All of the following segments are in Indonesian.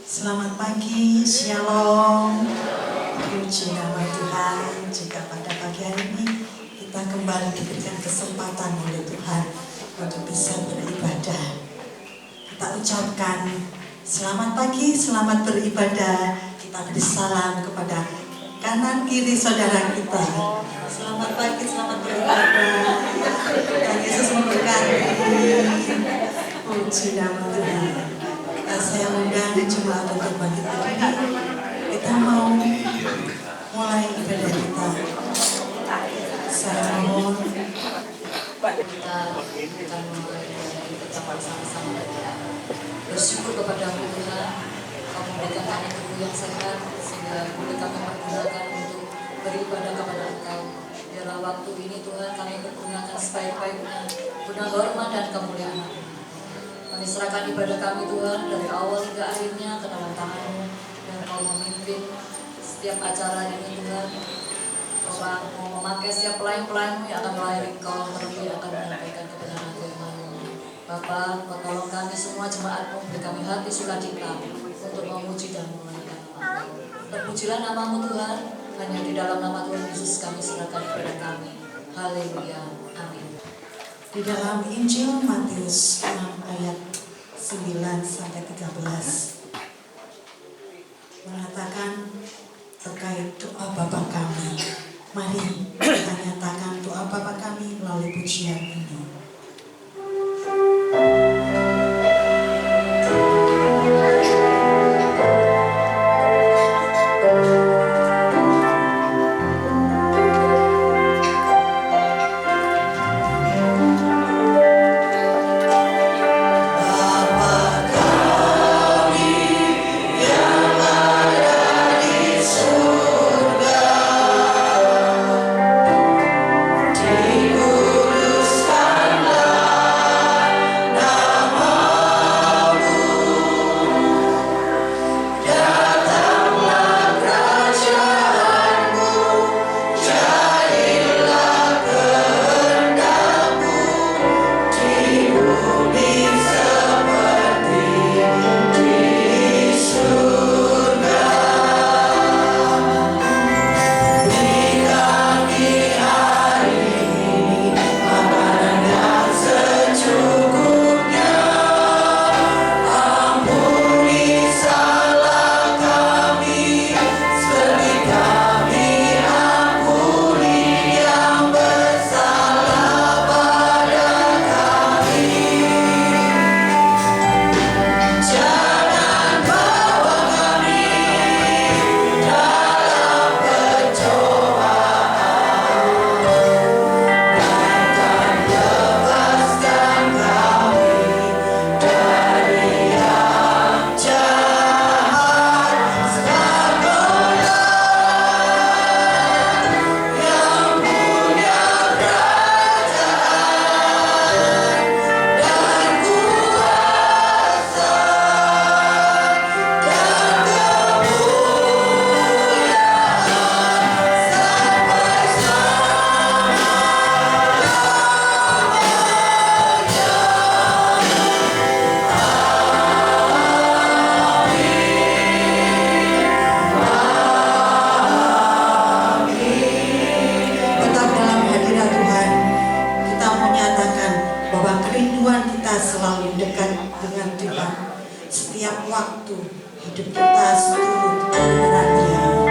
Selamat pagi, Shalom. Puji nama Tuhan, jika pada pagi hari ini kita kembali diberikan kesempatan oleh Tuhan untuk bisa beribadah. Kita ucapkan selamat pagi, selamat beribadah. Kita beri salam kepada kanan kiri saudara kita. Selamat pagi, selamat beribadah. Tuhan Yesus memberkati. Puji nama Tuhan. Saya undang jemaat untuk bangkit berdiri. Kita mau mulai ibadah kita. Saya mohon kita akan mulai dari kita sama-sama bersyukur kepada-Mu Tuhan. Kau memberikan kami tubuh yang sehat sehingga boleh kami pergunakan untuk beribadah kepada Engkau. Biarlah waktu ini Tuhan kami pergunakan sebaik-baiknya guna hormat dan kemuliaan. Kami serahkan ibadah kami Tuhan dari awal hingga akhirnya ke dalam tangan-Mu, dan Kau memimpin setiap acara ini Tuhan. Kau mau memakai setiap pelayan-pelayan-Mu yang akan melayani Kau, terlebih akan menyampaikan kebenaran firman-Mu. Bapa, Kau tolong kami semua jemaat-Mu, beri kami hati sukacita untuk memuji dan memuliakan nama-Mu. Terpujilah nama-Mu Tuhan, hanya di dalam nama Tuhan Yesus kami serahkan ibadah kami. Haleluya, amin. di dalam Injil Matius 6 ayat 9-13 mengatakan terkait doa Bapa kami. Mari kita nyatakan doa Bapa kami melalui pujian ini. Selalu dekat dengan Tuhan. Setiap waktu hidup kita turut kebenarannya. Hidup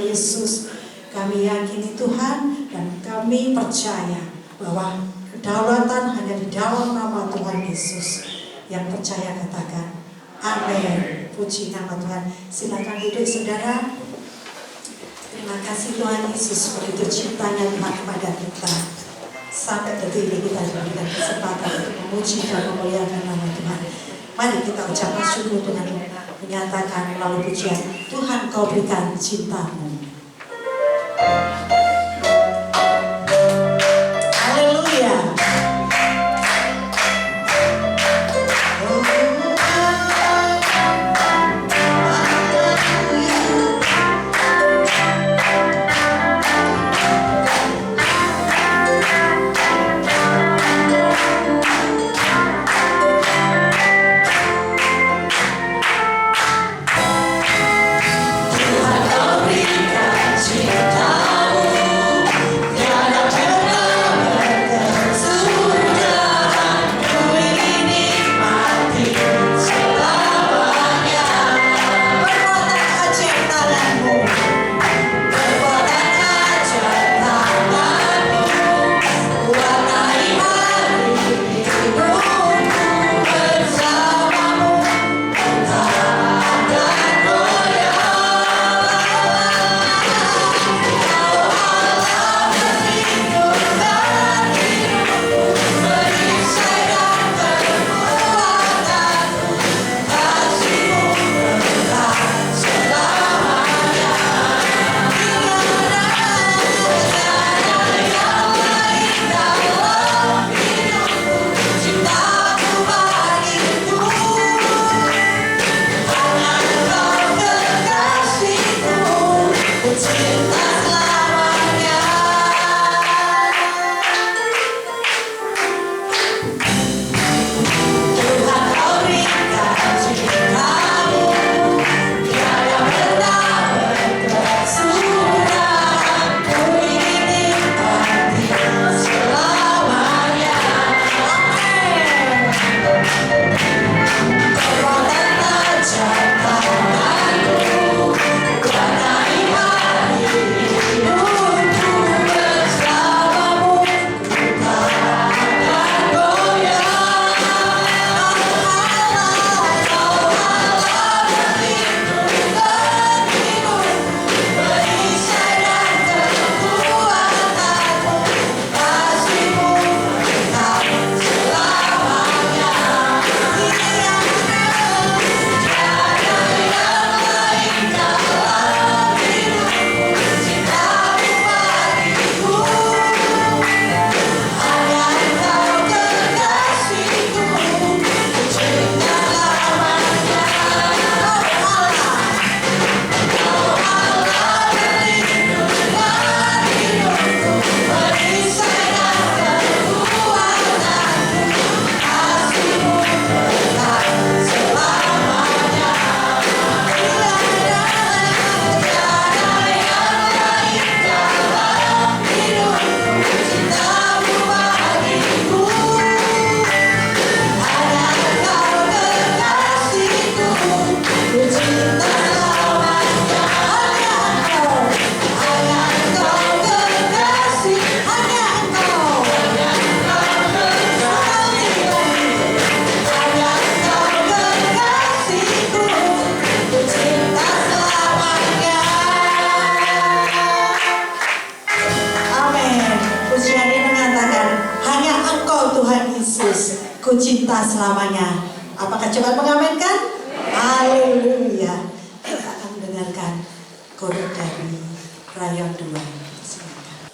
Yesus. Kami yakini Tuhan dan kami percaya bahwa kedaulatan hanya di dalam nama Tuhan Yesus. Yang percaya katakan amin. Puji nama Tuhan. Silakan duduk saudara. Terima kasih Tuhan Yesus, begitu cintanya Tuhan kepada kita. Sampai detik ini kita diberikan kesempatan untuk memuji dan memuliakan nama Tuhan. Mari kita ucapkan syukur dengan menyatakan melalui pujian, Tuhan kau berikan cintamu. Haleluya. Ku cinta selamanya. Apakah coba mengamenkan? Haleluya. Kita akan mendengarkan kode dari Rayon 2. Silakan.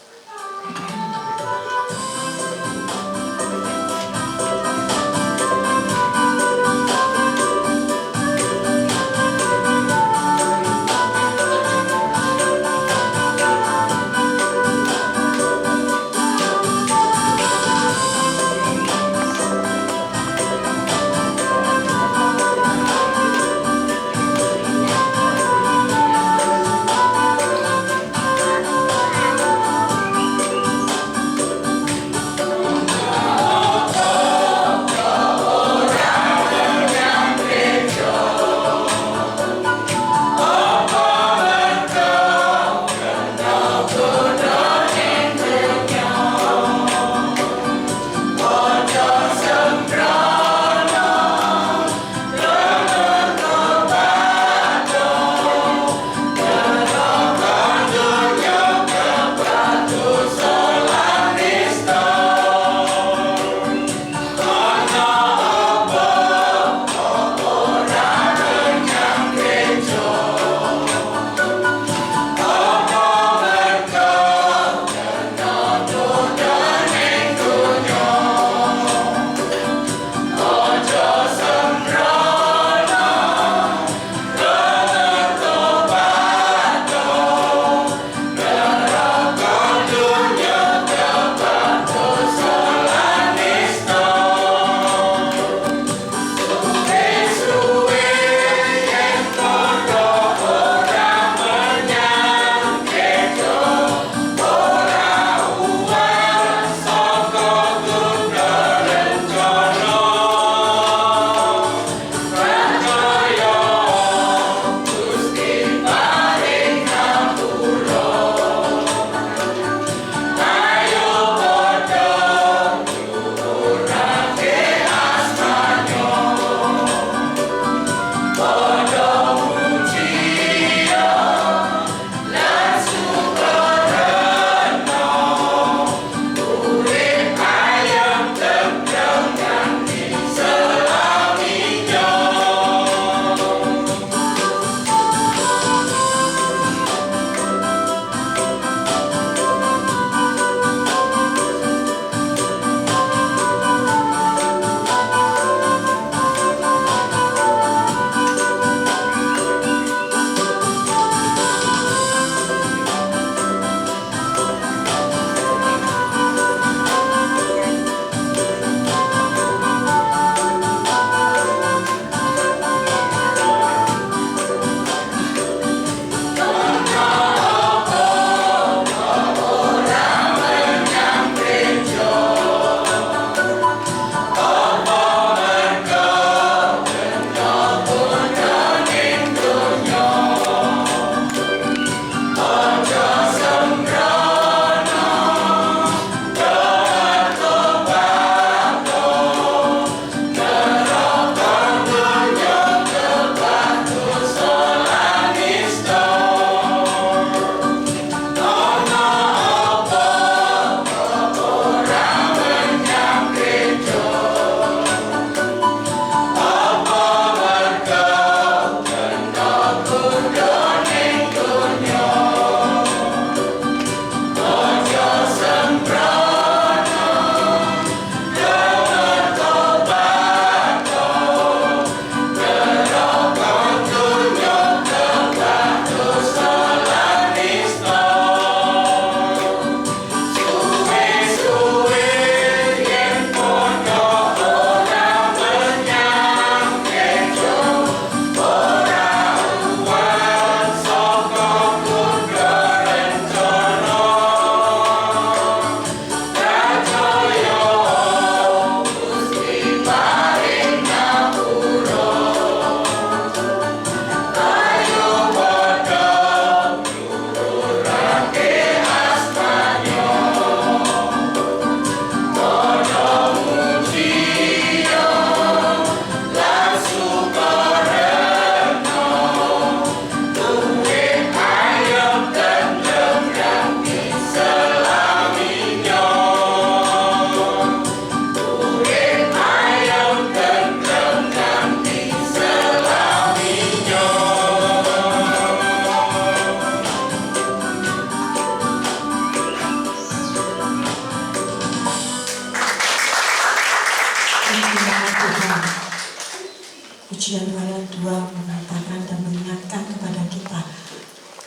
Pujian ayat 2 mengatakan dan mengingatkan kepada kita,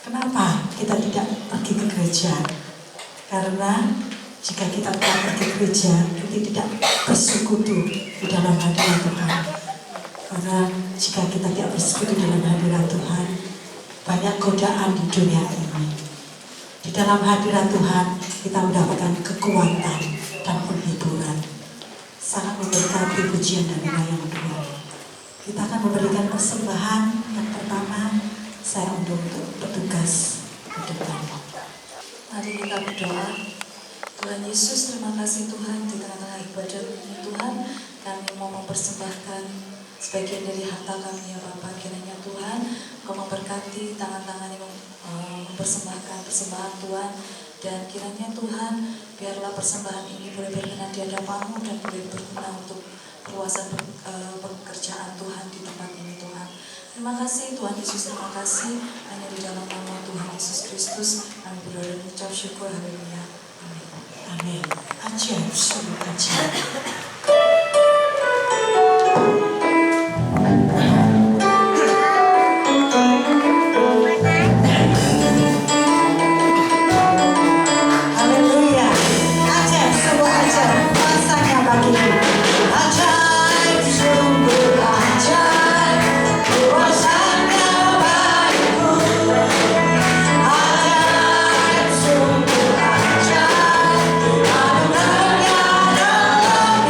kenapa kita tidak pergi ke gereja? Karena jika kita tidak pergi ke gereja, kita tidak bersekutu di dalam hadirat Tuhan. Karena jika kita tidak bersekutu dalam hadirat Tuhan, banyak godaan di dunia ini. Di dalam hadirat Tuhan, kita mendapatkan kekuatan dan penghiburan. Sangat memberkati pujian dan yang kedua. Kita akan memberikan persembahan. Yang pertama, saya untuk bertugas ke depan. Mari kita berdoa. Tuhan Yesus, terima kasih Tuhan, di tengah-tengah ibadah ini Tuhan, kami mau mempersembahkan sebagian dari harta kami ya Bapa. Kiranya Tuhan, Kau memberkati tangan-tangan yang mempersembahkan persembahan Tuhan, dan kiranya Tuhan, biarlah persembahan ini boleh berkenan di hadapan-Mu dan boleh berguna untuk perluasan pekerjaan Tuhan di tempat ini Tuhan. Terima kasih Tuhan Yesus, terima kasih. Hanya di dalam nama Tuhan Yesus Kristus kami berdoa dan mengucap syukur. Haleluya. Amin. Amin. Ajaib, sungguh ajaib. Haleluya. Ajaib, sungguh ajaib. Kuasanya bagimu. Ajaib, sungguh ajaib. Kuasanya bagimu. Ajaib, sungguh ajaib. Anugerahnya dalam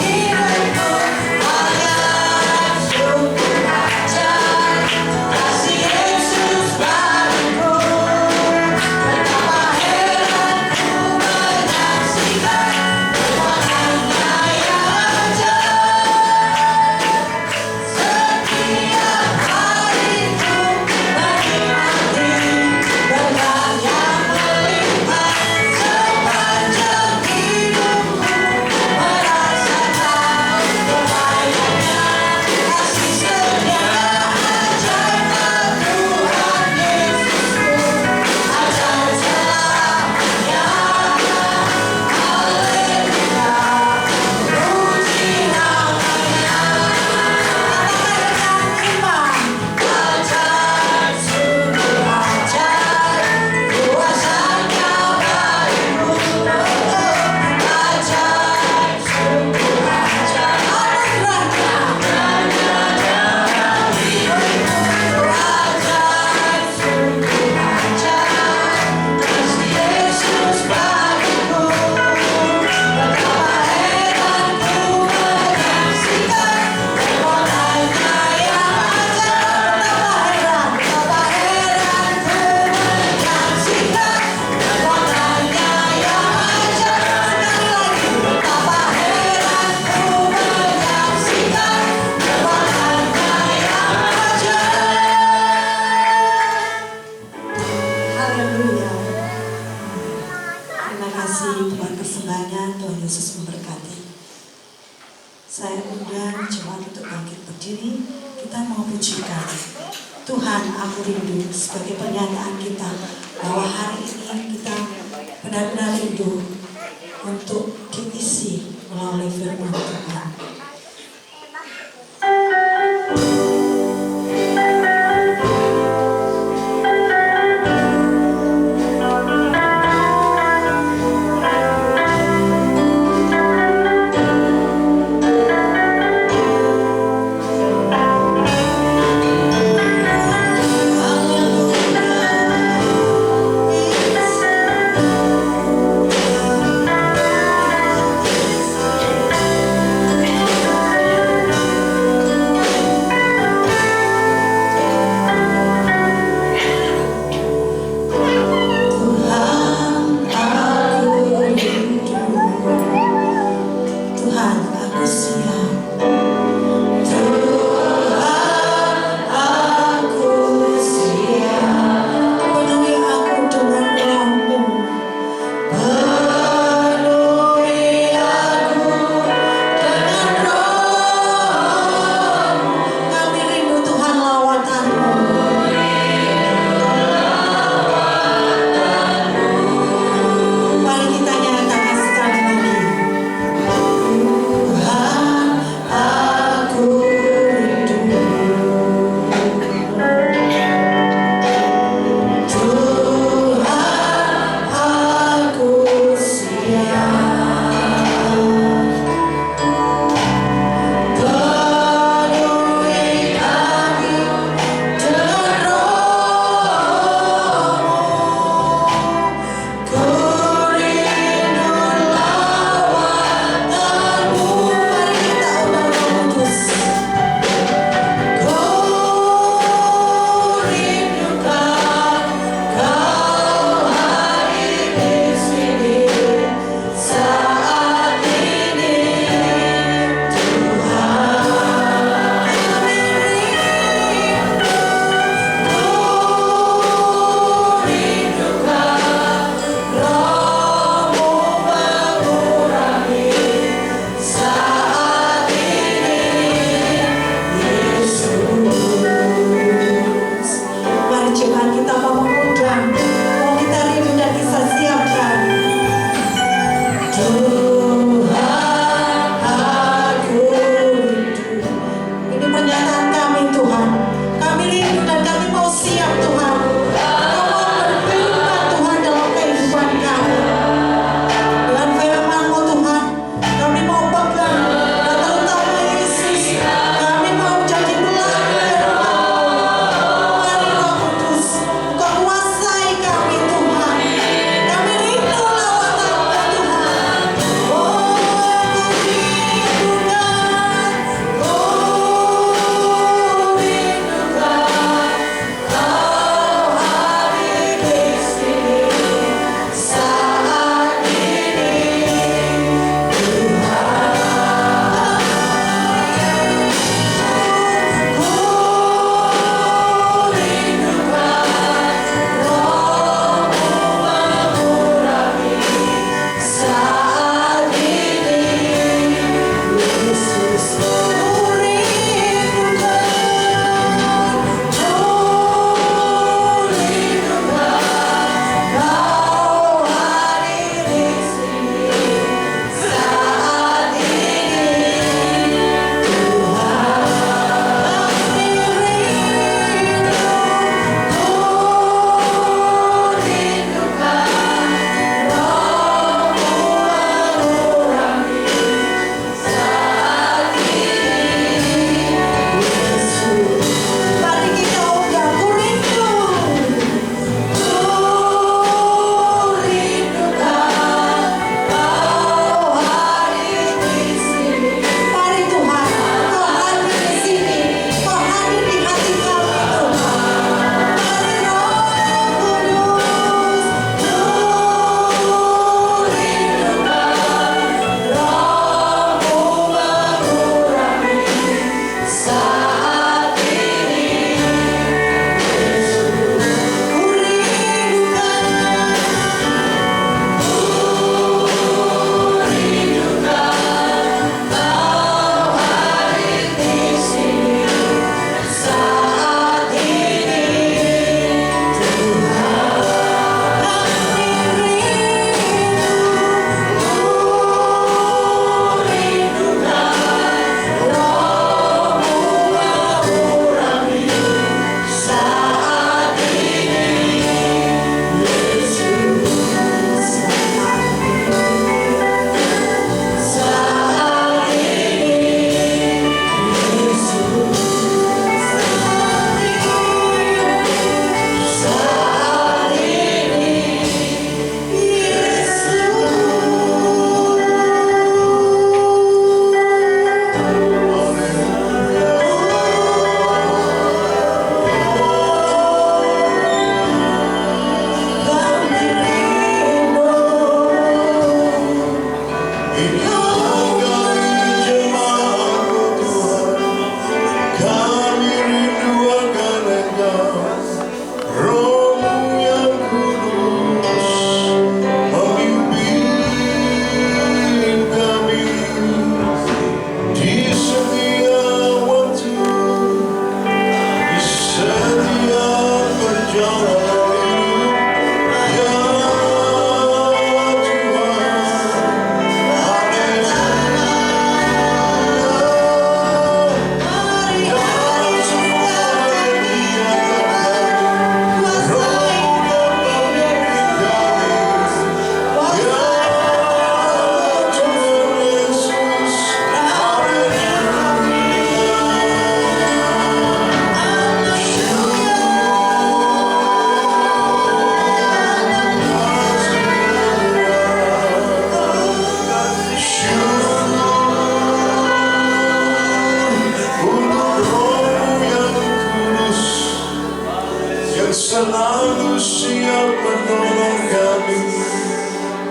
kasih buat persembahan. Tuhan Yesus memberkati. Saya undang jemaat untuk bangkit berdiri. Kita mau pujikan Tuhan Aku Rindu sebagai pernyataan kita bahwa hari ini kita benar-benar rindu untuk diisi melalui firman Tuhan.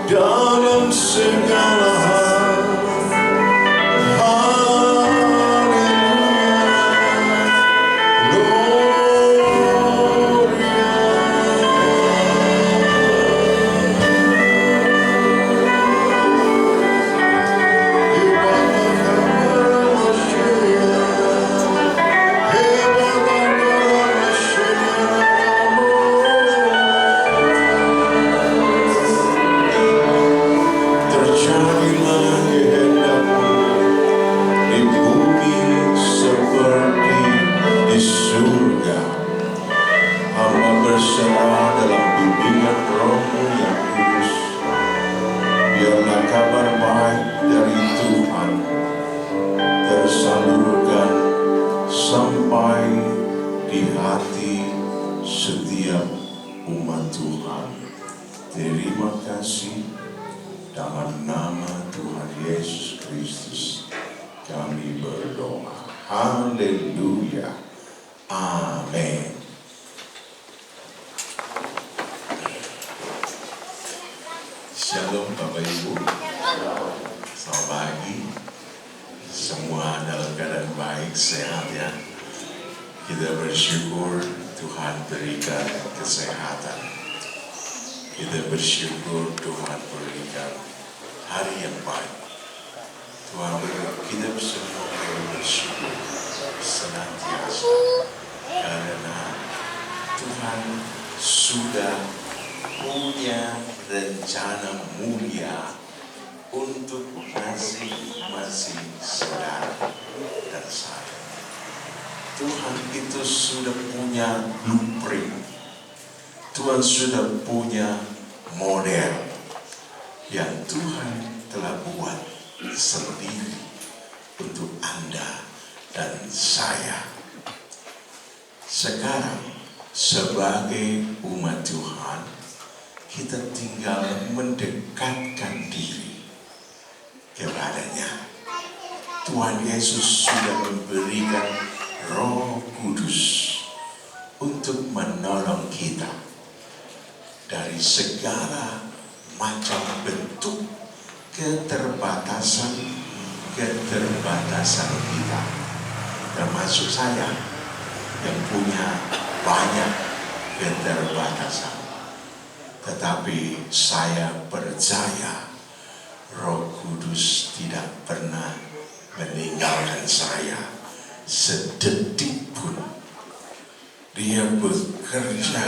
dalam segala hal. Terima kasih, dalam nama Tuhan Yesus Kristus kami berdoa. Haleluya. Amin. Shalom Bapak Ibu. Selamat pagi. Semua dalam keadaan baik, sehat ya. Kita bersyukur Tuhan berikan kesehatan. Kita bersyukur Tuhan berikan hari yang baik. Tuhan kita semua bersyukur senantiasa karena Tuhan sudah punya rencana mulia untuk masing-masing saudara dan saya. Tuhan itu sudah punya blueprint. Tuhan sudah punya model yang Tuhan telah buat sendiri untuk Anda dan saya. Sekarang sebagai umat Tuhan, kita tinggal mendekatkan diri kepadanya. Tuhan Yesus sudah memberikan Roh Kudus untuk menolong kita dari segala macam bentuk keterbatasan kita, termasuk saya yang punya banyak keterbatasan. Tetapi saya percaya Roh Kudus tidak pernah meninggalkan saya sedetik pun. Dia bekerja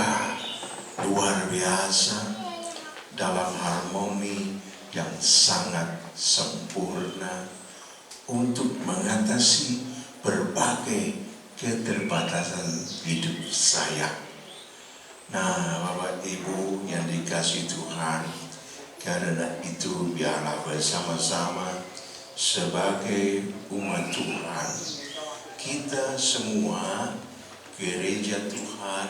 luar biasa dalam harmoni yang sangat sempurna untuk mengatasi berbagai keterbatasan hidup saya. Nah, Bapak Ibu yang dikasihi Tuhan, karena itu biarlah bersama-sama sebagai umat Tuhan, kita semua gereja Tuhan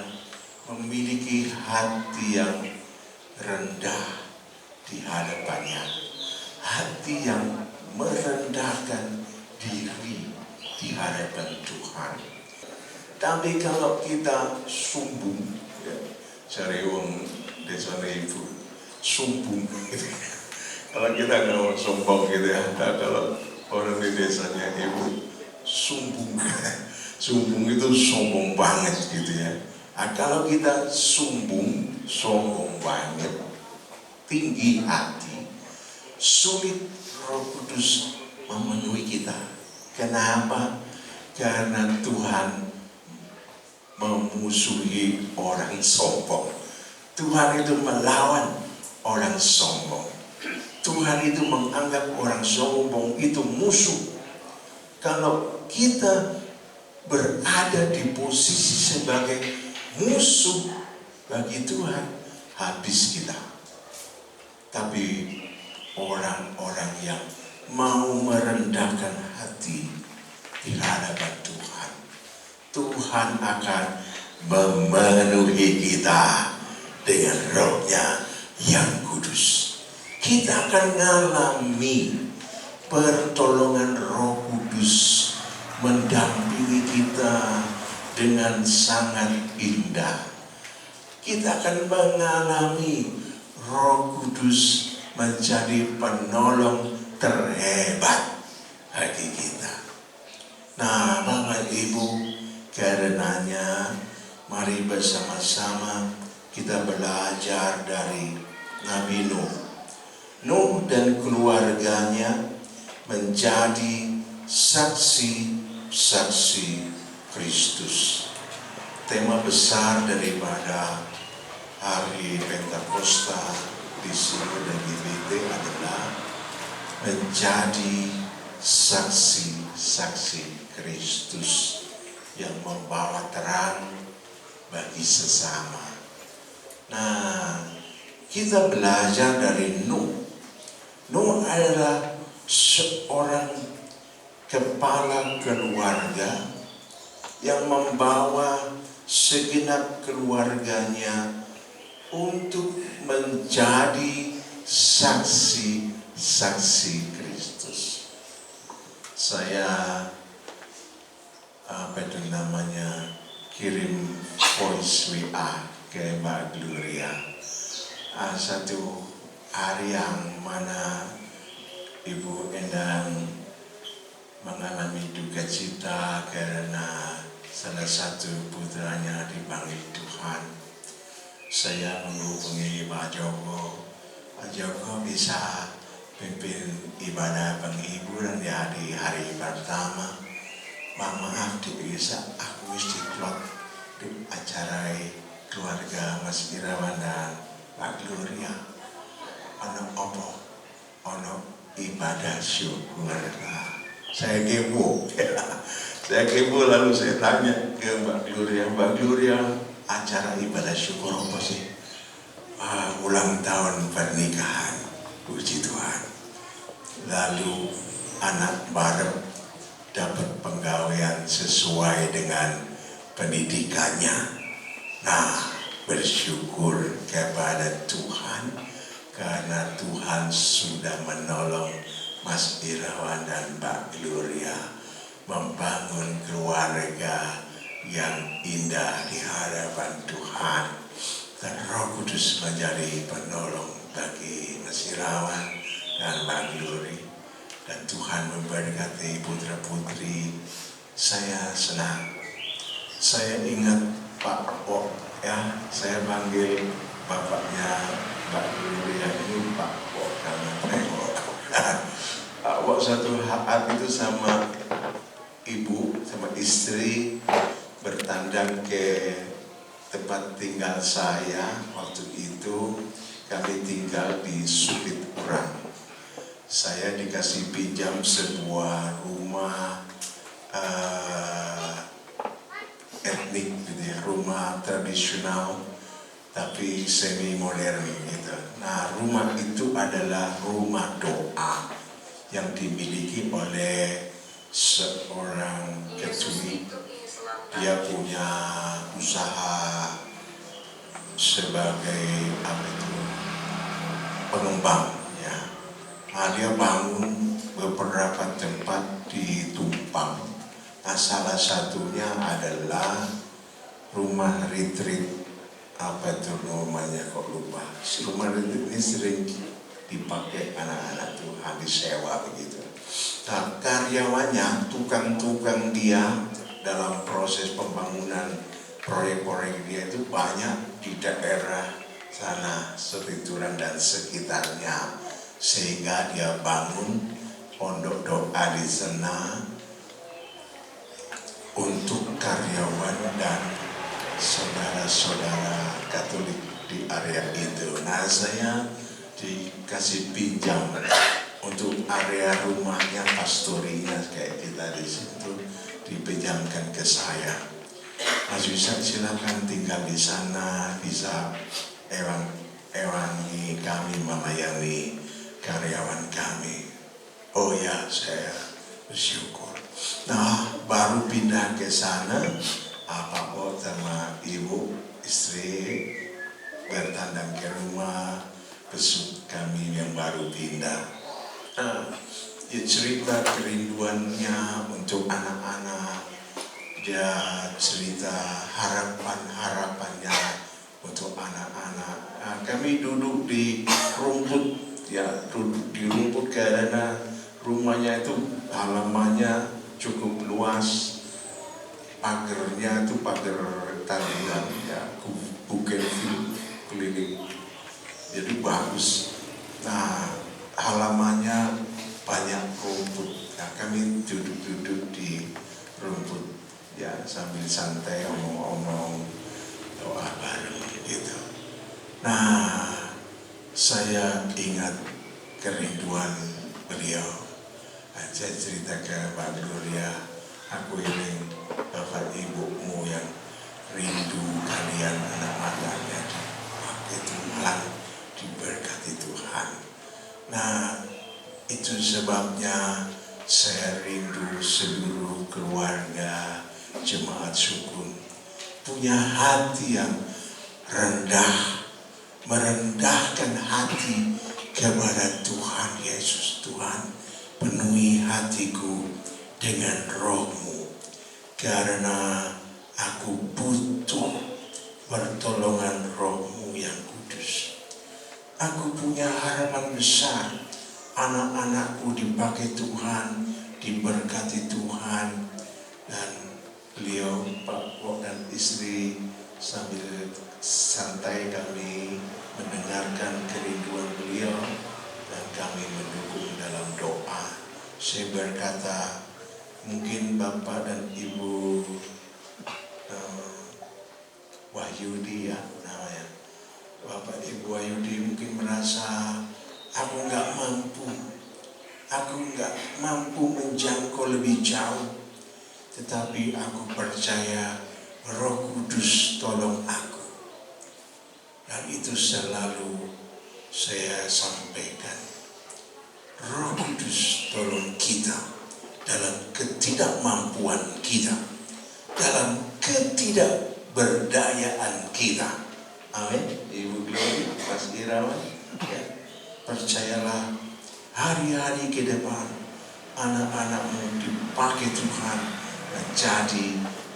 memiliki hati yang rendah di hadapannya, hati yang merendahkan diri di hadapan Tuhan. Tapi kalau kita sombong, ya, cari uang desa itu sombong gitu. Kalau kita nggak sombong gitu ya, kalau orang di desanya ibu sombong, sombong itu sombong banget gitu ya. Nah, kalau kita sombong banget, tinggi hati, sulit Roh Kudus memenuhi kita. Kenapa? Karena Tuhan memusuhi orang sombong. Tuhan itu melawan orang sombong. Tuhan itu menganggap orang sombong itu musuh. Kalau kita berada di posisi sebagai musuh bagi Tuhan, habis kita. Tapi orang-orang yang mau merendahkan hati di hadapan Tuhan, Tuhan akan memenuhi kita dengan Roh-Nya yang kudus. Kita akan mengalami pertolongan Roh Kudus mendampingi kita dengan sangat indah. Kita akan mengalami Roh Kudus menjadi penolong terhebat bagi kita. Nah, Bapak Ibu, karenanya mari bersama-sama kita belajar dari Nabi Nuh. Nuh dan keluarganya menjadi saksi-saksi Kristus. Tema besar daripada hari Pentakosta di sini dan GBT adalah menjadi saksi-saksi Kristus yang membawa terang bagi sesama. Nah, kita belajar dari Nuh. Nuh adalah seorang kepala keluarga yang membawa segenap keluarganya untuk menjadi saksi-saksi Kristus. Saya kirim voice WA ke Mbak Gloria. Satu hari yang mana Ibu Endang mengalami duka cita karena salah satu putranya dipanggil Tuhan. Saya menghubungi Pak Joko. Pak Joko bisa pimpin ibadah penghiburan ya di hari pertama. Maaf bisa aku mesti keluar di acara keluarga Mas Irawan dan Pak Gloria. Ono ibadah syukur. Saya kepo. Lalu saya tanya ke Mbak Gloria, acara ibadah syukur apa sih? Ulang tahun pernikahan, puji Tuhan. Lalu anak baru dapat penggawean sesuai dengan pendidikannya. Nah, bersyukur kepada Tuhan karena Tuhan sudah menolong Mas Irawan dan Mbak Gloria membangun keluarga yang indah di hadapan Tuhan. Dan Roh Kudus menjadi penolong bagi Mas Irawan dan Mbak Gloria. Dan Tuhan memberkati putra-putri. Saya senang. Saya ingat Pak Pok ya, saya panggil bapaknya Mbak Gloria ini Pak Pok karena Pak Pok satu saat itu sama ibu, sama istri bertandang ke tempat tinggal saya. Waktu itu kami tinggal di Sulit Urang. Saya dikasih pinjam sebuah rumah etnik gitu ya, rumah tradisional tapi semi modern gitu. Nah, rumah itu adalah rumah doa yang dimiliki oleh seorang Katolik. Dia punya usaha sebagai pengembang ya. Nah, dia bangun beberapa tempat di Tumpang. Nah, salah satunya adalah rumah retreat, apa itu namanya kok lupa. Rumah retreat ini sering dipakai anak-anak Tuhan, disewa begitu. Nah, karyawannya, tukang-tukang dia dalam proses pembangunan proyek-proyek dia itu banyak di daerah sana, Sebituran dan sekitarnya. Sehingga dia bangun pondok doa di sana untuk karyawan dan saudara-saudara Katolik di area itu. Nah, saya dikasih pinjam untuk area rumahnya, pastorinya kayak kita di situ, dipinjamkan ke saya. Mas bisa silakan tinggal di sana, bisa ewangi kami, melayani karyawan kami. Oh ya, saya bersyukur. Nah, baru pindah ke sana, Pak sama ibu, istri bertandang ke rumah besuk kami yang baru pindah. Nah, dia cerita kerinduannya untuk anak-anak. Dia cerita harapan-harapannya untuk anak-anak. Nah, kami duduk di rumput ya rumahnya itu halamannya cukup luas, pagernya itu pagar talian ya, bugenvil keliling, jadi bagus. Nah, halamannya banyak rumput. Nah, kami duduk-duduk di rumput ya sambil santai omong-omong, doa bareng gitu. Nah, saya ingat kerinduan beliau. Saya cerita ke Pak Gloria, aku ini Bapak Ibumu yang rindu kalian anak-anaknya dipakai Tuhan, diberkati Tuhan. Nah, itu sebabnya saya rindu seluruh keluarga Jemaat Sukun punya hati yang rendah, merendahkan hati kepada Tuhan Yesus. Tuhan, penuhi hatiku dengan Roh-Mu, karena aku butuh pertolongan Roh-Mu yang kudus. Aku punya harapan besar, anak-anakku dipakai Tuhan, diberkati Tuhan. Dan beliau, Pak Wok dan istri, sambil santai kami mendengarkan kerinduan beliau dan kami mendukung dalam doa. Saya berkata, mungkin Bapak dan Ibu Wahyudi ya namanya, Bapak Ibu Wahyudi mungkin merasa aku nggak mampu menjangkau lebih jauh. Tetapi aku percaya Roh Kudus tolong aku. Dan itu selalu saya sampaikan. Roh Kudus tolong kita dalam ketidakmampuan kita, dalam ketidakberdayaan kita. Amin. Ibu Glory, Mas Irawan, ya. Percayalah, hari-hari ke depan anak-anakmu dipakai Tuhan menjadi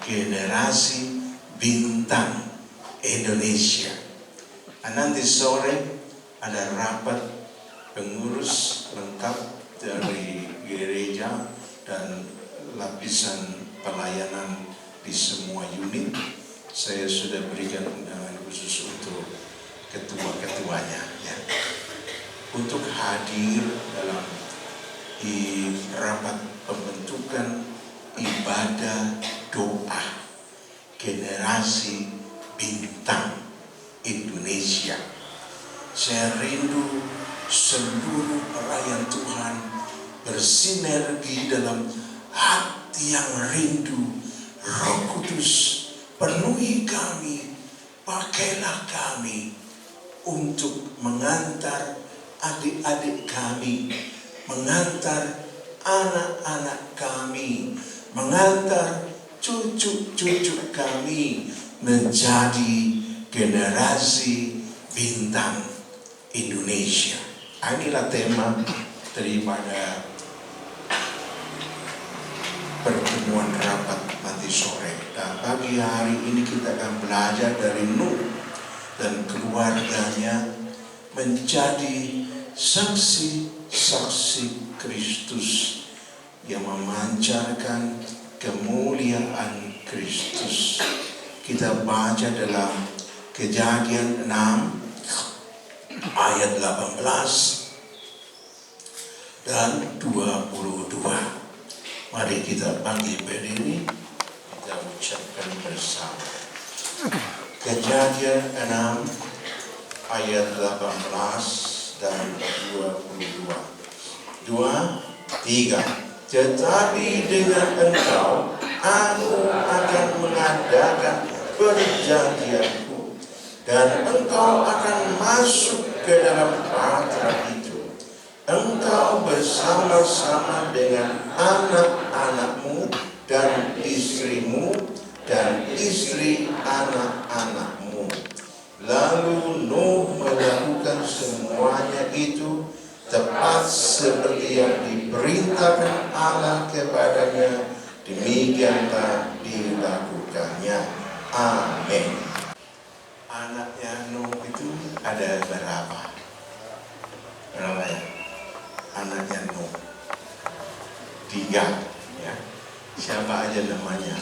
generasi bintang Indonesia. Nanti sore ada rapat pengurus lengkap dari gereja dan lapisan pelayanan di semua unit. Saya sudah berikan undangan khusus untuk ketua-ketuanya ya, untuk hadir dalam di rapat pembentukan ibadah doa generasi bintang Indonesia. Saya rindu seluruh pelayan Tuhan bersinergi dalam hati yang rindu. Roh Kudus penuhi kami, pakailah kami untuk mengantar adik-adik kami, mengantar anak-anak kami, mengantar cucu-cucu kami menjadi generasi bintang Indonesia. Inilah tema daripada pertemuan rapat nanti sore. Dan pagi hari ini kita akan belajar dari Nuh dan keluarganya menjadi saksi-saksi Kristus yang memancarkan kemuliaan Kristus. Kita baca dalam Kejadian 6 ayat 18 dan 22. Mari kita bangkit berdiri, kita ucapkan bersama. Kejadian 6 ayat 18 dan 22. 2, 3. Tetapi dengan engkau aku akan mengadakan perjanjianku, dan engkau akan masuk ke dalam batra itu. Engkau bersama-sama dengan anak-anakmu dan istrimu dan istri anak-anakmu. Lalu Nuh melakukan semuanya itu tepat seperti yang diperintahkan Allah kepadanya. Demikianlah dilakukannya. Amin. Anaknya Nuh itu ada berapa? Berapa ya? Anaknya Nuh. 3 ya. Siapa aja namanya?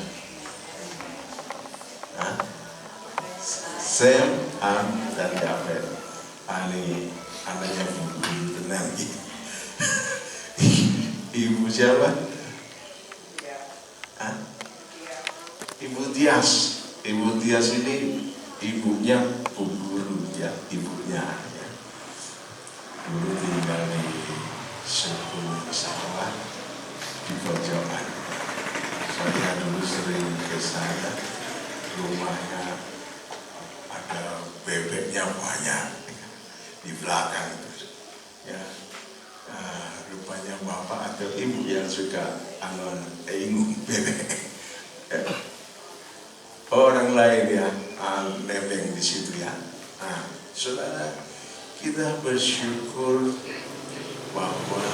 Hah? Sem, Ham, dan Jafet. Ini anaknya Ibu tenang. Ibu siapa? Hah? Ibu Tias. Ibu Tias ini ibunya Bu Guru ya, ibunya ya. Dulu tinggal di sebuah sawah di pojokan. Saya dulu sering ke sana, rumahnya ada bebeknya banyak di belakang itu. Ya, rupanya bapak atau ibu yang suka ingung bebek. Orang lain ya, nebeng di situ ya. Saudara, kita bersyukur bahwa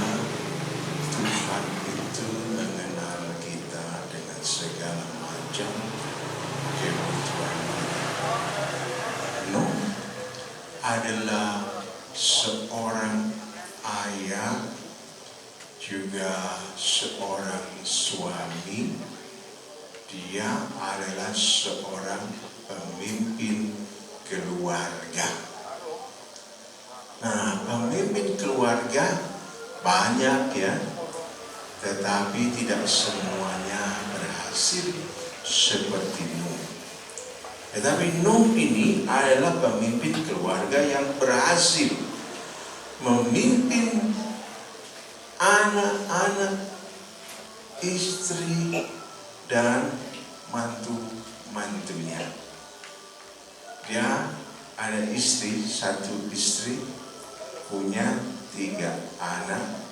Tuhan itu mengenal kita dengan segala macam kebutuhan. Nuh adalah seorang ayah, juga seorang suami. Dia adalah seorang pemimpin keluarga. Nah, pemimpin keluarga banyak ya, tetapi tidak semuanya berhasil seperti Nuh. Tetapi Nuh ini adalah pemimpin keluarga yang berhasil memimpin anak-anak, istri, dan mantu-mantunya. Dia ada istri, satu istri, punya 3 anak.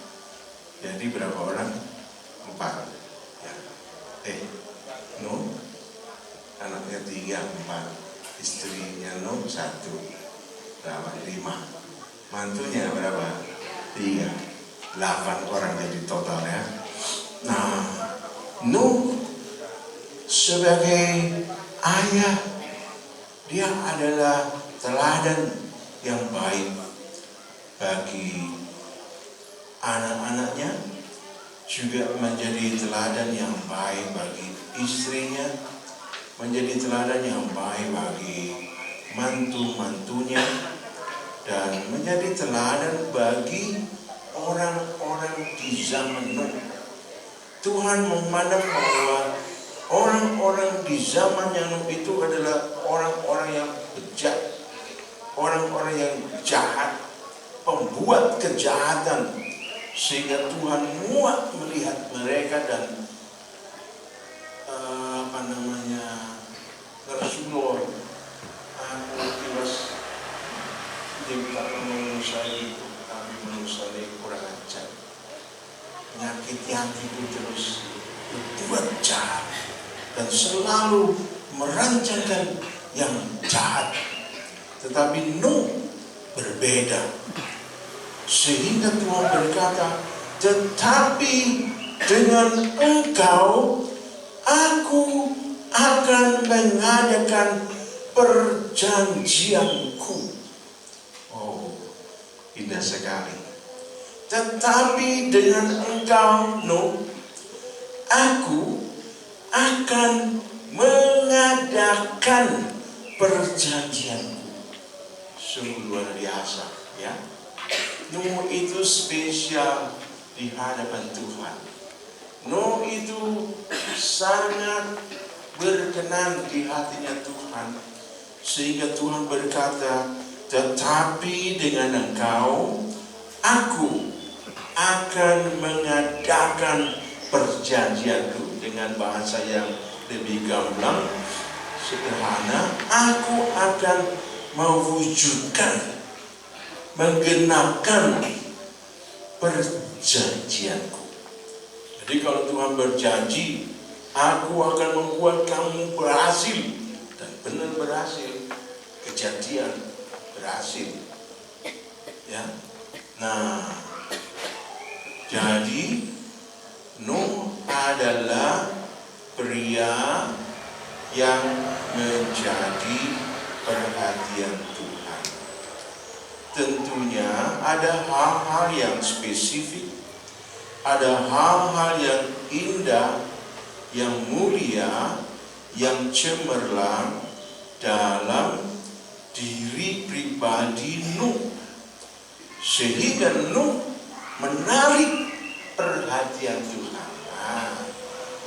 Jadi berapa orang? 4 ya. Nuh anaknya 3, 4, istrinya Nuh 1, berapa? 5. Mantunya berapa? 3, 8 orang jadi total ya. Nah, Nuh sebagai ayah, dia adalah teladan yang baik bagi anak-anaknya, juga menjadi teladan yang baik bagi istrinya, menjadi teladan yang baik bagi mantu-mantunya, dan menjadi teladan bagi orang-orang di zaman Nuh. Tuhan memandang bahwa orang-orang di zaman yang Nuh itu adalah orang-orang yang bejat, orang-orang yang jahat, pembuat kejahatan, sehingga Tuhan muak melihat mereka. Dan Rasulullah tiwas jika menusai itu, kami menusai kurang ajar, menyakiti hatiku terus, berbuat jahat, dan selalu merancangkan yang jahat. Tetapi Nuh berbeda, sehingga Tuhan berkata, tetapi dengan engkau aku akan mengadakan perjanjianku. Oh, indah sekali. Tetapi dengan engkau Nuh, aku akan mengadakan perjanjianku. Sungguh luar biasa ya. Nuh itu spesial di hadapan Tuhan. Nuh itu sangat berkenan di hatinya Tuhan, sehingga Tuhan berkata, tetapi dengan engkau aku akan mengadakan perjanjianku. Dengan bahasa yang lebih gamblang, sederhana, aku akan mewujudkan, menggenapkan perjanjianku. Jadi kalau Tuhan berjanji, aku akan membuat kamu berhasil, dan benar berhasil, kejadian berhasil. Ya, nah, jadi Nuh adalah pria yang menjadi perhatian Tuhan. Tentunya ada hal-hal yang spesifik ada hal-hal yang indah, yang mulia, yang cemerlang dalam diri pribadi Nuh, sehingga Nuh menarik perhatian Tuhan. Nah,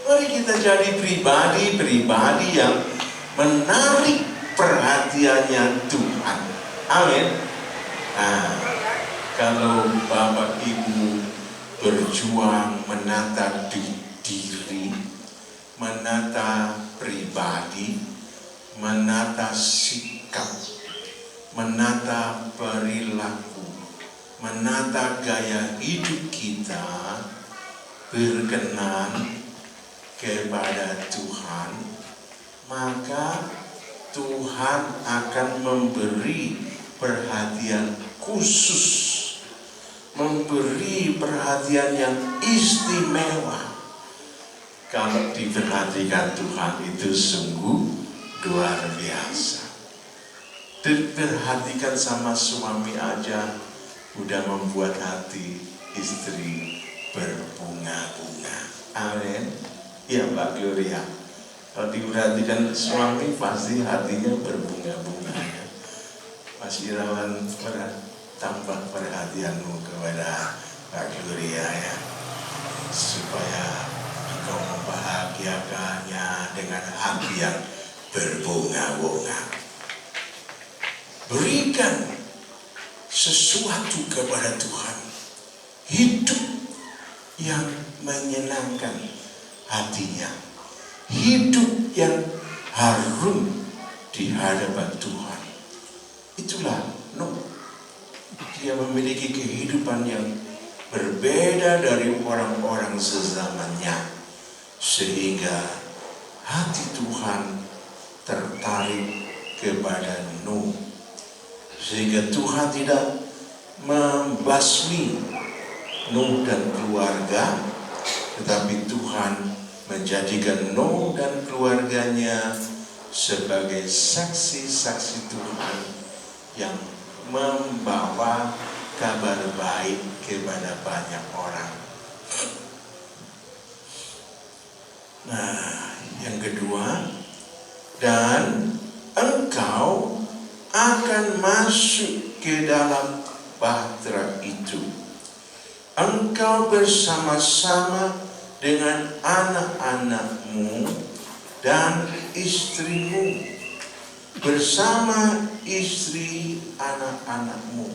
mari kita jadi pribadi-pribadi yang menarik perhatiannya Tuhan. Amin. Nah, kalau Bapak Ibu berjuang menata diri, menata pribadi, menata sikap, menata perilaku, menata gaya hidup kita berkenan kepada Tuhan, maka Tuhan akan memberi perhatian khusus, memberi perhatian yang istimewa. Kalau diperhatikan Tuhan itu sungguh luar biasa. Diperhatikan sama suami aja udah membuat hati istri berbunga-bunga. Amin. Ya Mbak Gloria. Kalau diperhatikan suami pasti hatinya berbunga-bunga. Mas Irawan, tambah perhatianmu kepada Mbak Gloria ya, supaya engkau membahagiakannya dengan hati yang berbunga-bunga. Berikan sesuatu kepada Tuhan, hidup yang menyenangkan hatinya, hidup yang harum di hadapan Tuhan. Itulah Nuh. Dia memiliki kehidupan yang berbeda dari orang-orang sezamannya, sehingga hati Tuhan tertarik kepada Nuh, sehingga Tuhan tidak membasmi Nuh dan keluarga, tetapi Tuhan menjadikan Nuh dan keluarganya sebagai saksi-saksi Tuhan yang membawa kabar baik kepada banyak orang. Nah, yang kedua, dan engkau akan masuk ke dalam bahtera itu. Engkau bersama-sama dengan anak-anakmu dan istrimu, bersama istri anak-anakmu.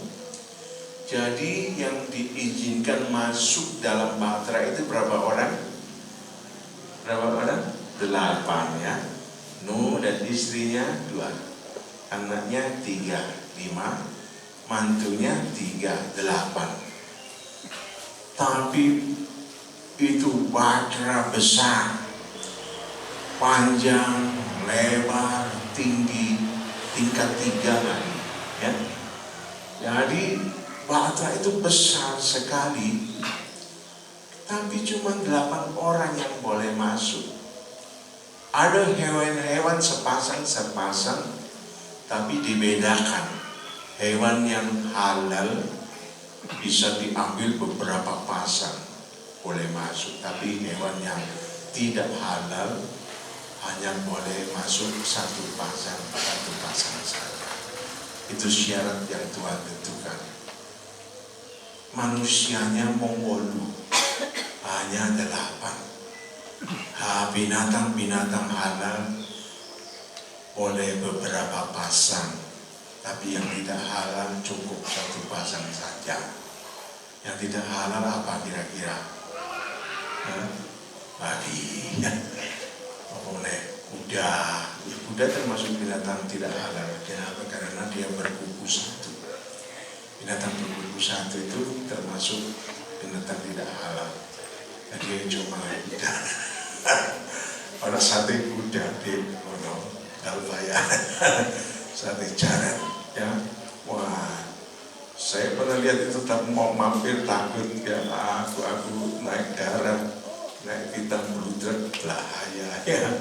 Jadi yang diizinkan masuk dalam bahtera itu berapa orang? Berapa orang? 8 ya. Nuh dan istrinya 2, anaknya 3, 5, mantunya 3, 8. Tapi itu bahtera besar, panjang, lebar, tinggi, tingkat 3 lagi ya. Jadi bahtera itu besar sekali, tapi cuma 8 orang yang boleh masuk. Ada hewan-hewan sepasang, tapi dibedakan. Hewan yang halal bisa diambil beberapa pasang, boleh masuk. Tapi hewan yang tidak halal hanya boleh masuk satu pasang saja. Itu syarat yang Tuhan tentukan. Manusianya Mongolu hanya 8. Binatang-binatang halal boleh beberapa pasang, tapi yang tidak halal cukup satu pasang saja. Yang tidak halal apa kira-kira? Babi, boleh kuda. Kuda termasuk binatang tidak halal. Kenapa? Karena dia berkuku 1. Binatang berkuku 1 itu termasuk binatang tidak halal. Jadi cuma kuda. Pada sate kuda di Dalbaya, sate jaran ya. Wah, saya pernah lihat itu, tapi mau mampir takut ya. Aku naik darah, naik hitam bluder, bahaya ya.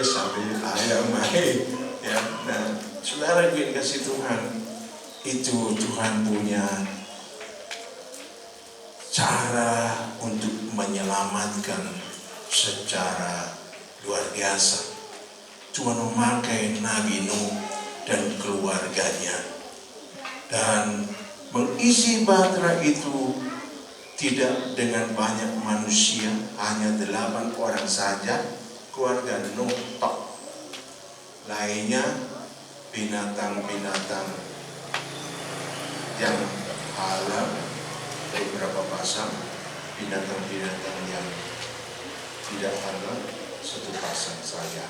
Sambil ayam ya. Nah, saudara yang kasih Tuhan, itu Tuhan punya cara untuk menyelamatkan secara luar biasa. Tuhan memakai Nabi Nuh dan keluarganya, dan mengisi bahtera itu tidak dengan banyak manusia, hanya 8 orang saja, keluarga Nuh tok. Lainnya binatang-binatang yang halal, beberapa pasang, binatang-binatang yang tidak halal 1 pasang saja.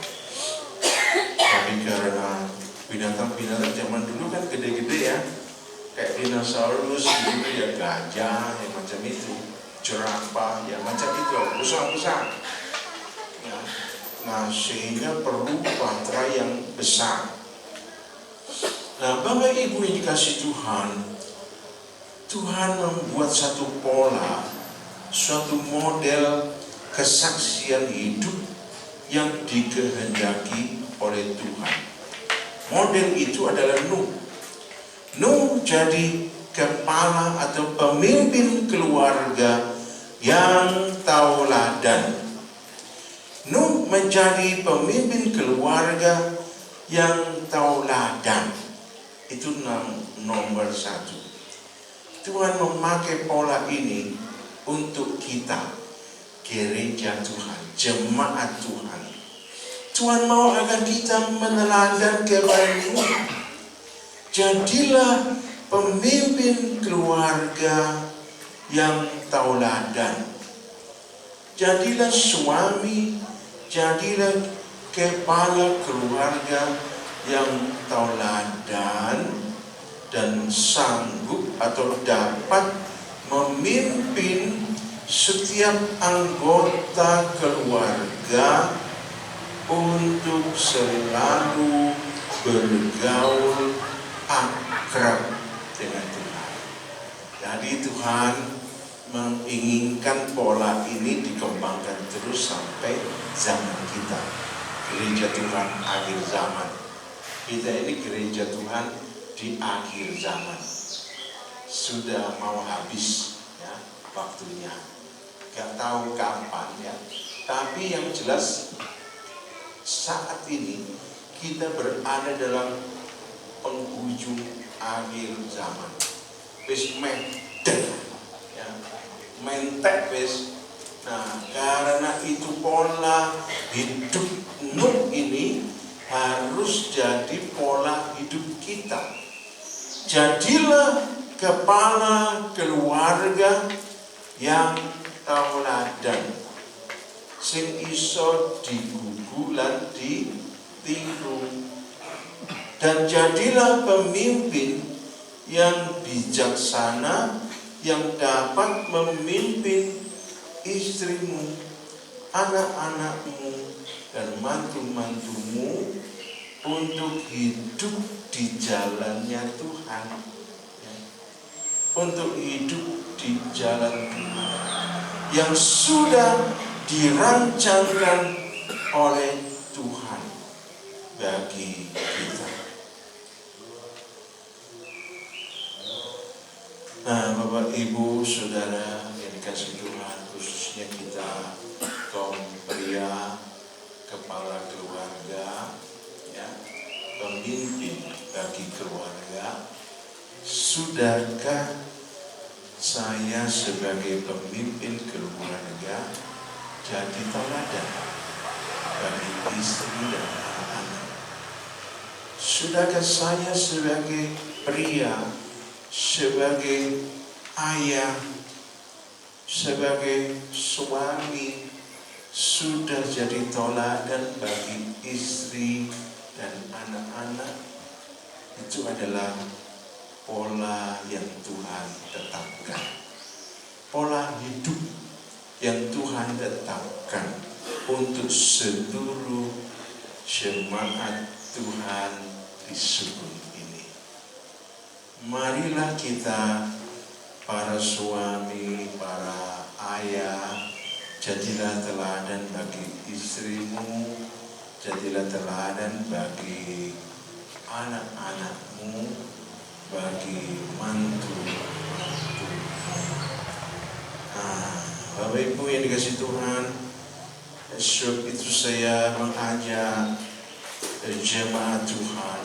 Tapi karena binatang-binatang zaman dulu kan gede-gede ya, kayak dinosaurus gitu ya, gajah yang macam itu, jerapah ya macam itu, besar-besar ya. Nah, sehingga perlu bahtera yang besar. Nah, Bapak Ibu yang dikasih Tuhan, Tuhan membuat satu pola, suatu model kesaksian hidup yang dikehendaki oleh Tuhan. Model itu adalah Nuh. Nuh jadi kepala atau pemimpin keluarga yang tauladan. Nuh menjadi pemimpin keluarga yang tauladan. Itu nomor 1. Tuhan memakai pola ini untuk kita, gereja Tuhan, jemaat Tuhan. Tuhan mau agar kita meneladani kepada Nuh. Jadilah pemimpin keluarga yang tauladan. Jadilah suami, jadilah kepala keluarga yang tauladan dan sanggup atau dapat memimpin setiap anggota keluarga untuk selalu bergaul akrab dengan Tuhan. Jadi Tuhan menginginkan pola ini dikembangkan terus sampai zaman kita, gereja Tuhan akhir zaman. Kita ini gereja Tuhan di akhir zaman, sudah mau habis ya waktunya, gak tahu kapan ya. Tapi yang jelas saat ini kita berada dalam penghujung akhir zaman. Wis mentek ya, mentek wis. Nah, karena itu pola hidup Nuh ini harus jadi pola hidup kita. Jadilah kepala keluarga yang tauladan, sing iso digugu lan ditiru. Dan jadilah pemimpin yang bijaksana, yang dapat memimpin istrimu, anak-anakmu, dan mantu-mantumu untuk hidup di jalannya Tuhan. Untuk hidup di jalan Tuhan yang sudah dirancangkan oleh Tuhan bagi kita. Nah, Bapak Ibu Saudara yang dikasih Tuhan, khususnya kita kaum pria, kepala keluarga ya, pemimpin bagi keluarga. Sudahkah saya sebagai pemimpin keluarga jadi tauladan bagi istri dan anak-anak? Sudahkah saya sebagai pria, sebagai ayah, sebagai suami sudah jadi tauladan bagi istri dan anak-anak? Itu adalah pola yang Tuhan tetapkan, pola hidup yang Tuhan tetapkan untuk seluruh jemaat Tuhan di seluruh ini. Marilah kita, para suami, para ayah, jadilah teladan bagi istrimu, jadilah teladan bagi anak-anakmu, bagi mantu-mantumu. Bapak Ibu yang dikasih Tuhan, esok itu saya mengajak jemaat Tuhan.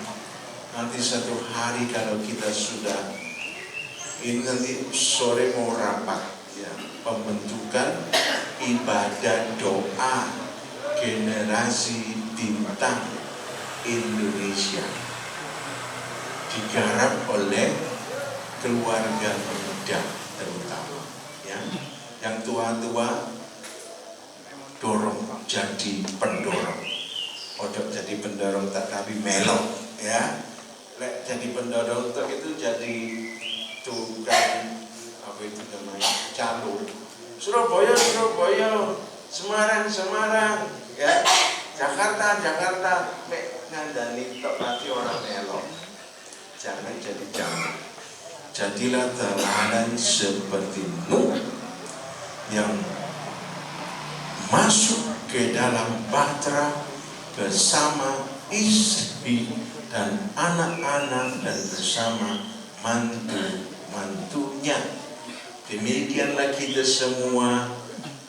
Nanti satu hari kalau kita sudah ini nanti sore mau rapat ya, pembentukan ibadah doa generasi bintang Indonesia digarap oleh keluarga muda terutama ya. Yang tua-tua dorong jadi pendorong. Ojo jadi pendorong tak tapi melok ya. Lek jadi pendorong tak itu jadi tukang apa itu namanya calon. Surabaya, Semarang, ya. Jakarta, mek ngandani tok pati orang melok. Jangan jadi calon. Jadilah teladan seperti Nuh yang masuk ke dalam bahtera bersama istri dan anak-anak dan bersama mantunya. Demikianlah kita semua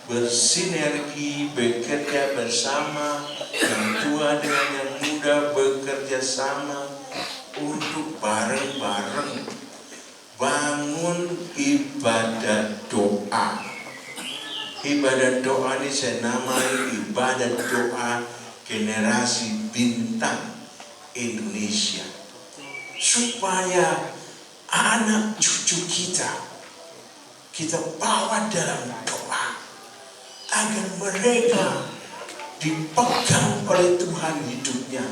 bersinergi, bekerja bersama, yang tua dengan yang muda bekerja sama untuk bareng-bareng bangun ibadah doa. Ibadah doa ini saya namai ibadah doa generasi bintang Indonesia. Supaya anak cucu kita bawa dalam doa. Agar mereka dipegang oleh Tuhan hidupnya.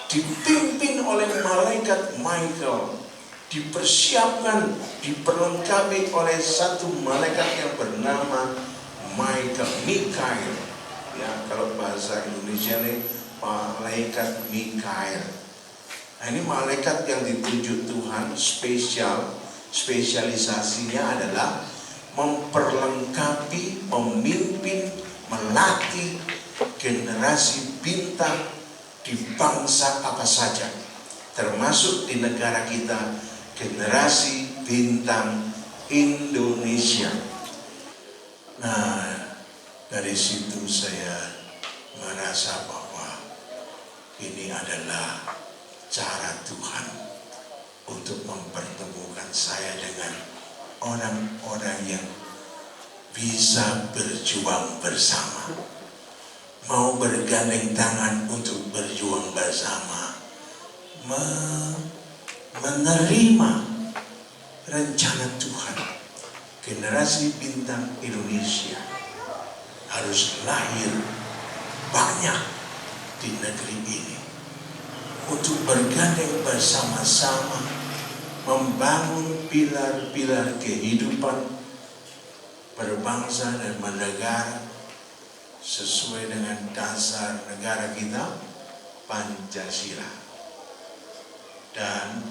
Dipimpin oleh malaikat Michael. Dipersiapkan, diperlengkapi oleh satu malaikat yang bernama Mikael. Ya, kalau bahasa Indonesia ini malaikat Mikael. Nah, ini malaikat yang ditunjuk Tuhan spesialisasinya adalah memperlengkapi, memimpin, melatih generasi bintang di bangsa apa saja, termasuk di negara kita, generasi bintang Indonesia. Nah, dari situ saya merasa bahwa ini adalah cara Tuhan untuk mempertemukan saya dengan orang-orang yang bisa berjuang bersama, mau bergandeng tangan untuk berjuang bersama, menerima rencana Tuhan. Generasi bintang Indonesia harus lahir banyak di negeri ini untuk bergandeng bersama-sama membangun pilar-pilar kehidupan berbangsa dan bernegara sesuai dengan dasar negara kita, Pancasila, dan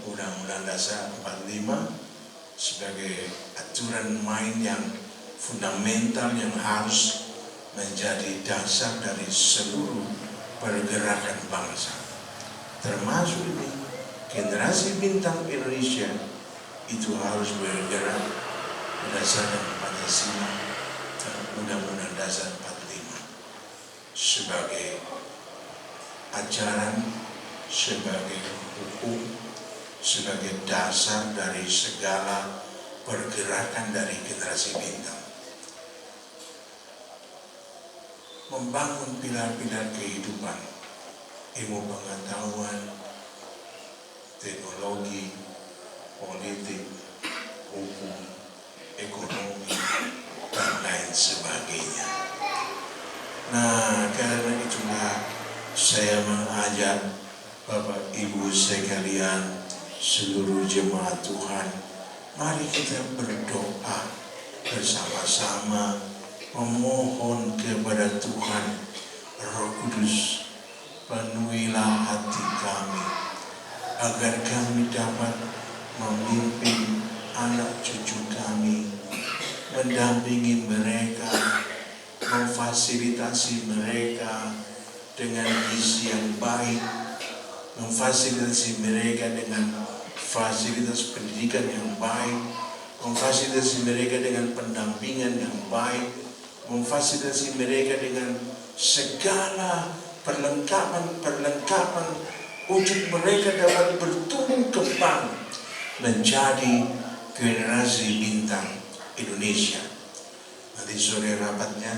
Undang-Undang Dasar 45 sebagai aturan main yang fundamental yang harus menjadi dasar dari seluruh pergerakan bangsa. Termasuk ini, generasi bintang Indonesia itu harus bergerak berdasarkan Pancasila dan Undang-Undang Dasar 45 sebagai ajaran, sebagai hukum, sebagai dasar dari segala pergerakan dari generasi bintang. Membangun pilar-pilar kehidupan, ilmu pengetahuan, teknologi, politik, hukum, ekonomi, dan lain sebagainya. Nah, karena itulah saya mengajak Bapak Ibu sekalian, seluruh jemaat Tuhan, mari kita berdoa bersama-sama, memohon kepada Tuhan, Roh Kudus, penuhilah hati kami, agar kami dapat memimpin anak cucu kami, mendampingi mereka, memfasilitasi mereka dengan gizi yang baik, memfasilitasi mereka dengan fasilitas pendidikan yang baik, memfasilitasi mereka dengan pendampingan yang baik, memfasilitasi mereka dengan segala perlengkapan untuk mereka dapat bertumbuh kembang menjadi generasi bintang Indonesia. Nanti sore rapatnya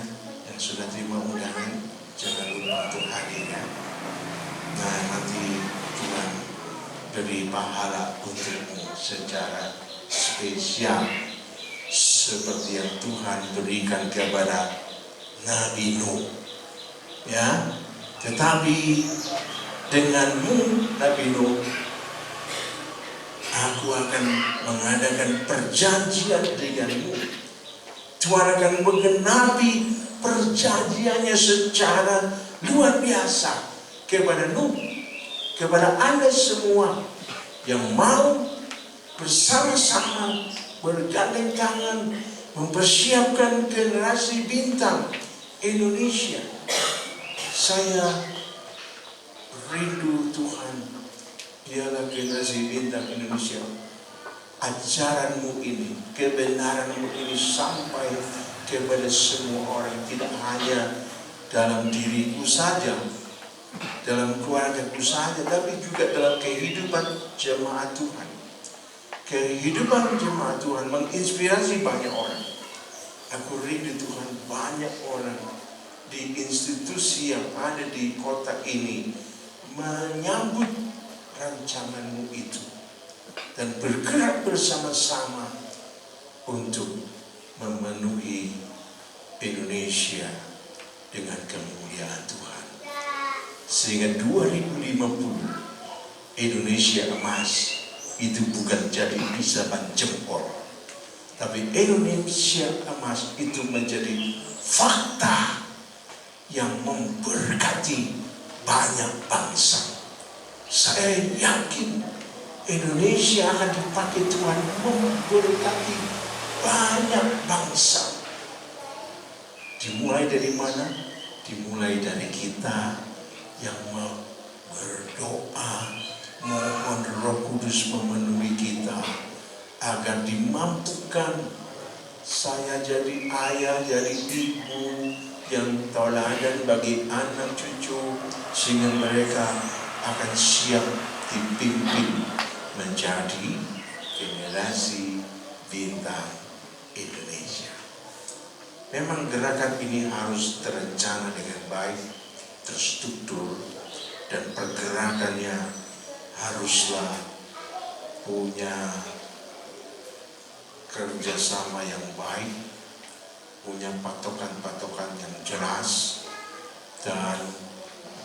yang sudah terima undangan jangan lupa untuk hadir ya. Nah, nanti Tuhan beri pahala untukmu secara spesial seperti yang Tuhan berikan kepada Nabi Nuh. Ya, tetapi denganmu Nabi Nuh, aku akan mengadakan perjanjian denganmu. Tuhan akan menggenapi perjanjiannya secara luar biasa kepada Nuh, kepada Anda semua yang mau bersama-sama bergandeng tangan mempersiapkan generasi bintang Indonesia. Saya rindu Tuhan, dialah generasi bintang Indonesia. Ajaranmu ini, kebenaranmu ini sampai kepada semua orang, tidak hanya dalam diriku saja, dalam keluargaku saja, tapi juga dalam kehidupan jemaat Tuhan. Kehidupan jemaat Tuhan menginspirasi banyak orang. Aku rindu Tuhan, banyak orang di institusi yang ada di kota ini menyambut rancanganmu itu dan bergerak bersama-sama untuk memenuhi Indonesia dengan kemuliaan Tuhan. Sehingga 2050 Indonesia emas itu bukan jadi isapan jempol, tapi Indonesia emas itu menjadi fakta yang memberkati banyak bangsa. Saya yakin Indonesia akan dipakai Tuhan memberkati banyak bangsa. Dimulai dari mana? Dimulai dari kita yang mau berdoa, mohon Roh Kudus memenuhi kita agar dimampukan saya jadi ayah, jadi ibu yang tauladan bagi anak cucu, sehingga mereka akan siap dipimpin menjadi generasi bintang Indonesia. Memang gerakan ini harus terencana dengan baik, terstruktur, dan pergerakannya haruslah punya kerjasama yang baik, punya patokan-patokan yang jelas, dan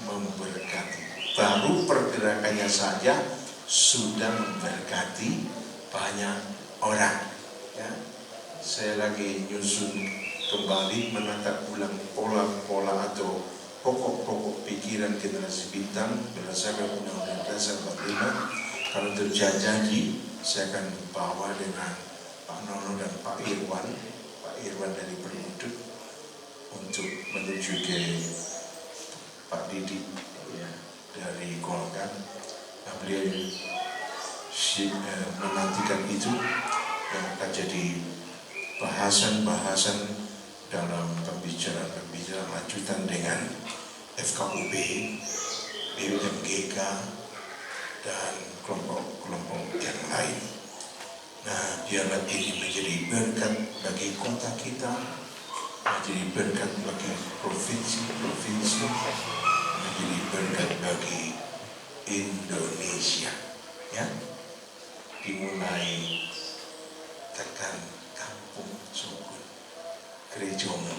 memberkati. Baru pergerakannya saja sudah memberkati banyak orang. Ya. Saya lagi nyusun kembali, menata ulang pola-pola atau pokok-pokok pikiran generasi bintang berdasarkan Undang-Undang Dasar 45. Kalau terjadi, saya akan bawa dengan Pak Nono dan Pak Irwan dari Perludem untuk menuju ke Pak Didi ya, dari Golkar. Nah, beliau menantikan itu yang akan jadi bahasan-bahasan dalam pembicaraan lanjutan dengan FKUB, BUMGK, dan kelompok-kelompok yang lain. Nah, biarlah ini menjadi berkat bagi kota kita, menjadi berkat bagi provinsi-provinsi, menjadi berkat bagi Indonesia. Ya, dimulai tekan kampung Sukun, gerejamu,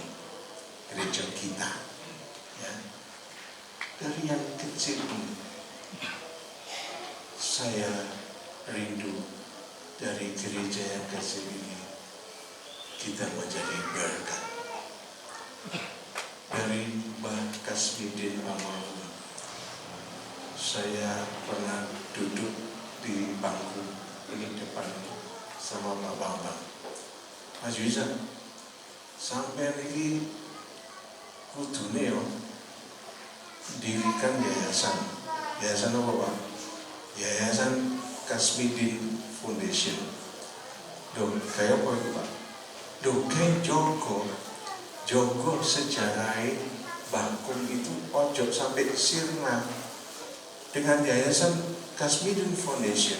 gereja kita. Ya, dari yang kecil ini, saya rindu dari gereja yang kecil ini kita menjadi berkat. Dari Mbah Kasmidin almarhum, saya pernah duduk di bangku ini depan sama Pak Bambang. Mas Yusa, sampai lagi kudune yo dirikan yayasan apa Pak? Yayasan Kasmidin Foundation. Kayak apa itu Pak? Doke Joko sejarai Bakung itu ojo sampai sirna. Dengan Yayasan Kasmidin Foundation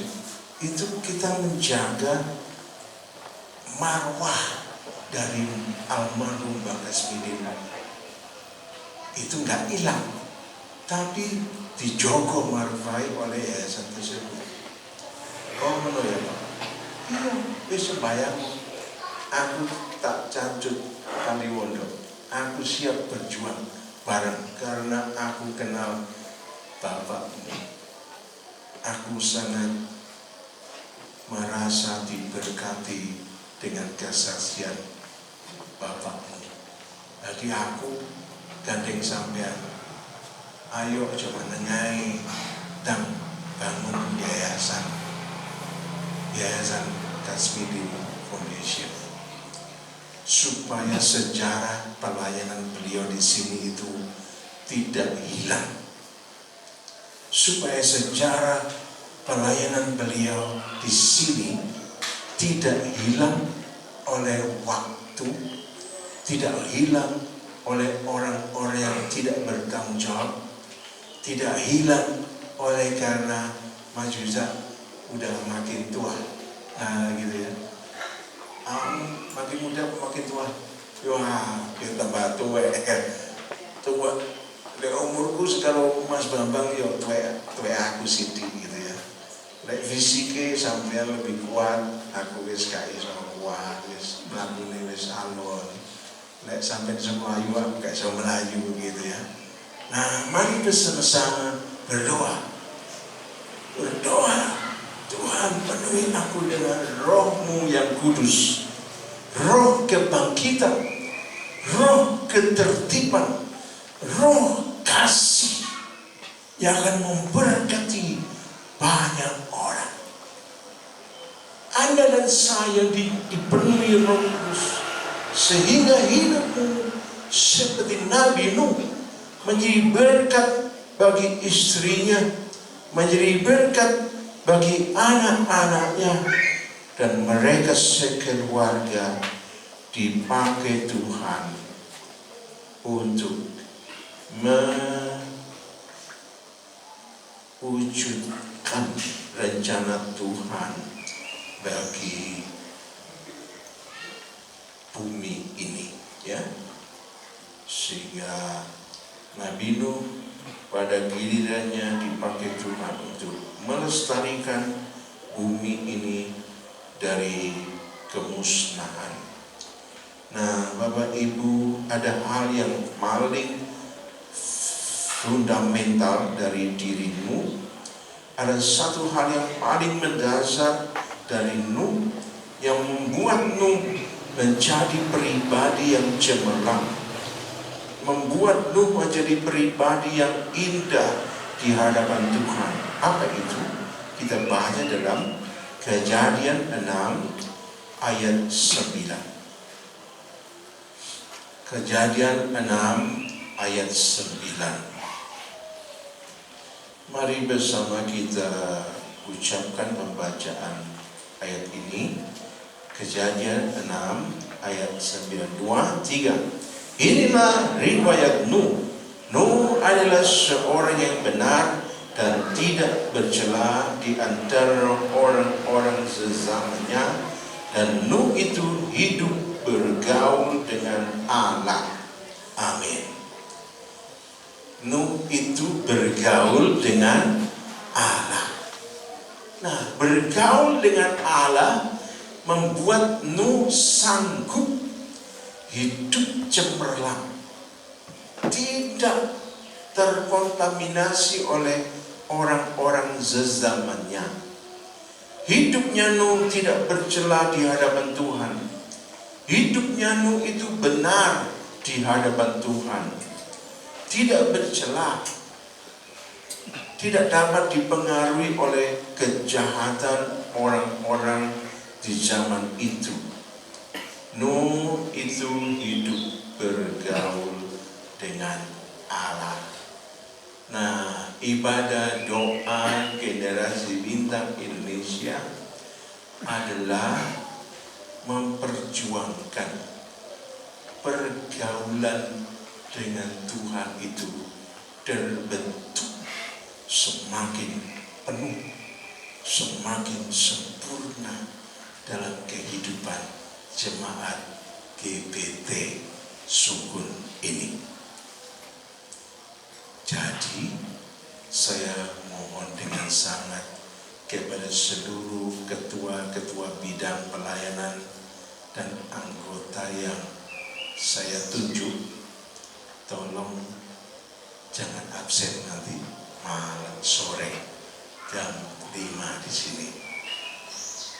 itu kita menjaga marwah dari almarhum Mbak Kasmidin. Itu nggak hilang, tapi dijogo marwahai oleh yayasan tersebut. Oh menurut ya Pak? Iya, besok bayang. Aku tak cancut Kaliwondo. Aku siap berjuang bareng karena aku kenal Bapakmu. Aku sangat merasa diberkati dengan kesaksian Bapakmu. Jadi aku gandeng sampean. Ayo coba nengai dan bangun yayasan Kasmidin Foundation, supaya sejarah pelayanan beliau di sini itu tidak hilang, supaya sejarah pelayanan beliau di sini tidak hilang oleh waktu, tidak hilang oleh orang-orang yang tidak bertanggung jawab, tidak hilang oleh karena majuza udah makin tua, gitu ya. Makin muda makin tua, wah dia tambah tua. Dengan umurku sekarang Mas Bambang yo tua aku Siti gitu ya. Lek fisiknya sampai lebih kuat, aku wis gak iso kuat, wis mlakune wis alon. Lek sampai iso melayu aku gak iso melayu gitu ya. Nah, mari bersama-sama berdoa. Tuhan, penuhi aku dengan roh-Mu yang kudus, roh kebangkitan, roh ketertiban, roh kasih yang akan memberkati banyak orang. Anda dan saya dipenuhi roh kudus, sehingga hidupmu seperti Nabi Nuh menjadi berkat bagi istrinya, menjadi berkat bagi anak-anaknya, dan mereka sekeluarga dipakai Tuhan untuk mewujudkan rencana Tuhan bagi bumi ini, ya. Sehingga Nabi Nuh pada gilirannya dipakai Tuhan untuk melestarikan bumi ini dari kemusnahan. Nah, Bapak Ibu, ada hal yang paling fundamental dari dirimu. Ada satu hal yang paling mendasar dari Nuh yang membuat Nuh menjadi pribadi yang cemerlang, membuat Nuh menjadi pribadi yang indah di hadapan Tuhan. Apa itu? Kita baca dalam Kejadian 6 ayat 9. Kejadian 6 ayat 9. Mari bersama kita ucapkan pembacaan ayat ini. Kejadian 6 ayat 9. 2, 3. Inilah riwayat Nuh. Nuh adalah seorang yang benar dan tidak bercela di antara orang-orang sezamannya, dan Nuh itu hidup bergaul dengan Allah. Amin. Nuh itu bergaul dengan Allah. Nah, bergaul dengan Allah membuat Nuh sanggup hidup cemerlang, tidak terkontaminasi oleh orang-orang sezamannya. Hidupnya Nuh tidak bercela di hadapan Tuhan. Hidupnya Nuh itu benar di hadapan Tuhan, tidak bercela, tidak dapat dipengaruhi oleh kejahatan orang-orang di zaman itu. Nuh itu hidup bergaul dengan Allah. Nah, ibadah doa generasi bintang Indonesia adalah memperjuangkan pergaulan dengan Tuhan itu terbentuk semakin penuh, semakin sempurna dalam kehidupan jemaat GBT Sukun ini. Jadi saya mohon dengan sangat kepada seluruh ketua-ketua bidang pelayanan dan anggota yang saya tunjuk, tolong jangan absen nanti malam sore jam 5 di sini.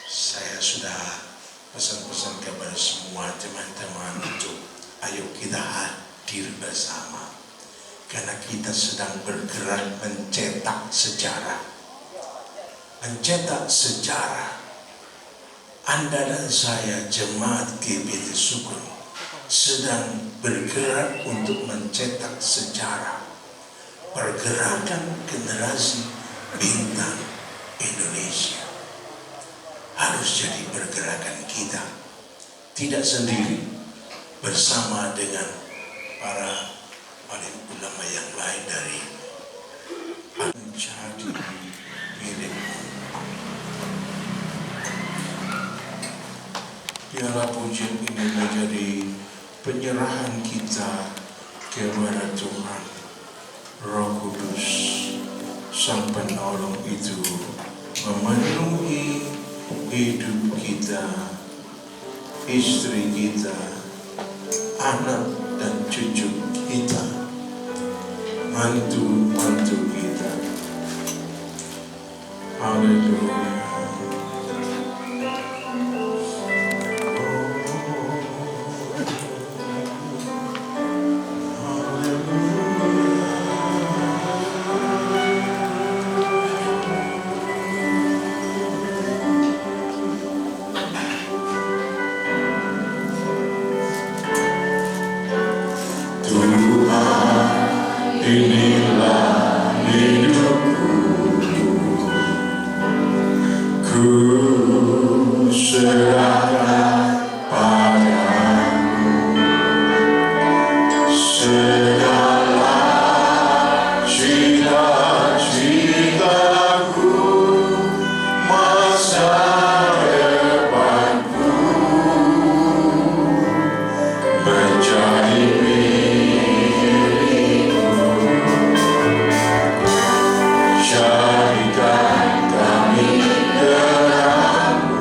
Saya sudah pesan-pesan kepada semua teman-teman untuk ayo kita hadir bersama, karena kita sedang bergerak mencetak sejarah. Mencetak sejarah. Anda dan saya jemaat GBT Sukun sedang bergerak untuk mencetak sejarah pergerakan generasi bintang Indonesia. Harus jadi pergerakan kita, tidak sendiri, bersama dengan para alim ulama yang lain dari menjadi milik. Biarlah pujian ini menjadi penyerahan kita kepada Tuhan. Roh Kudus, Sang Penolong itu memenuhi hidup kita, istri kita, anak dan cucu kita, mantu-mantu kita. Haleluya. Inilah hidupku, ku serahkan padamu segala cita-citaku, masa depanku menjadi jadikan kami gerakmu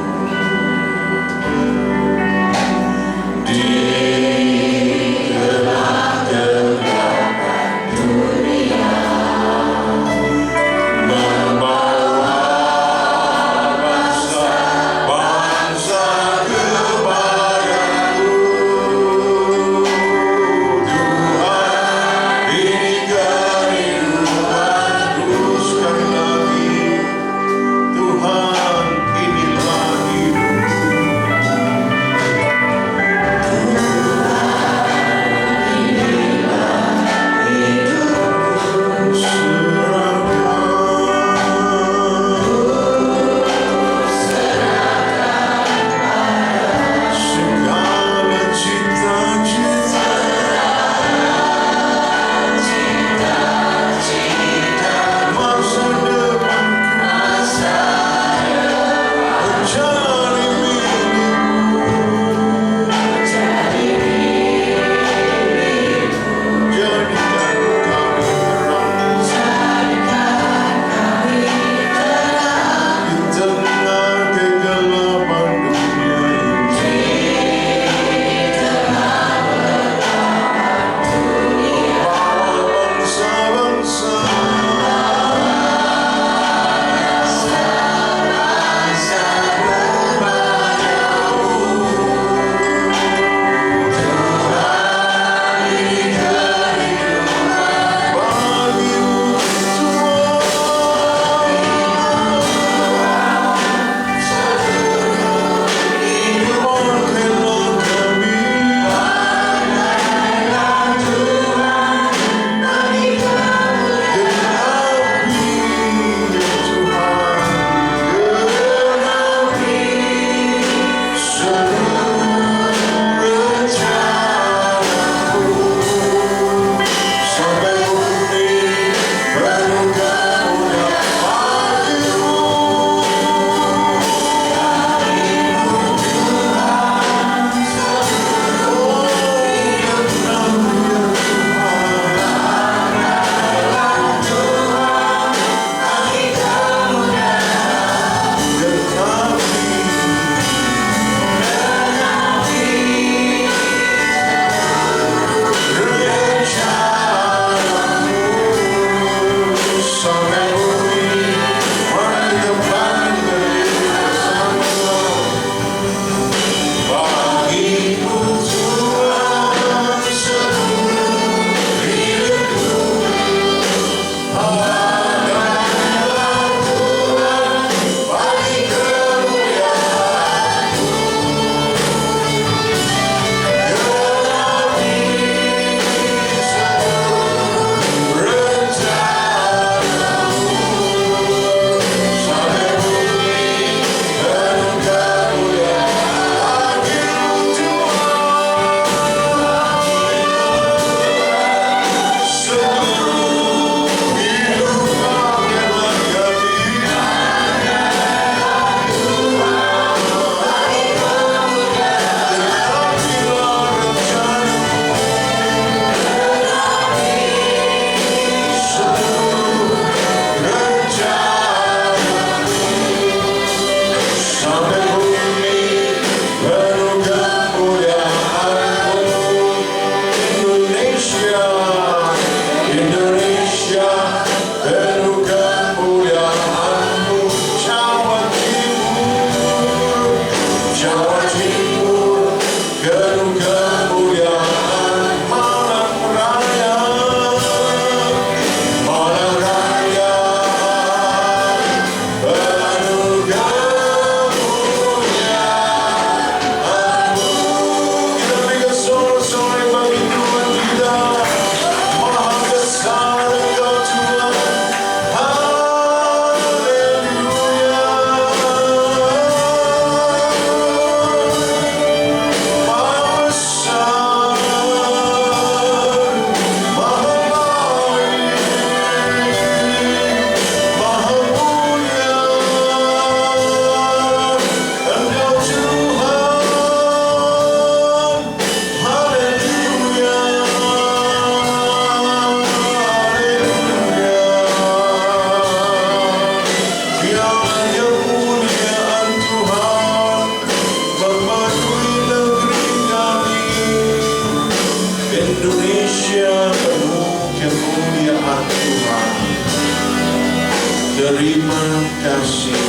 kasih,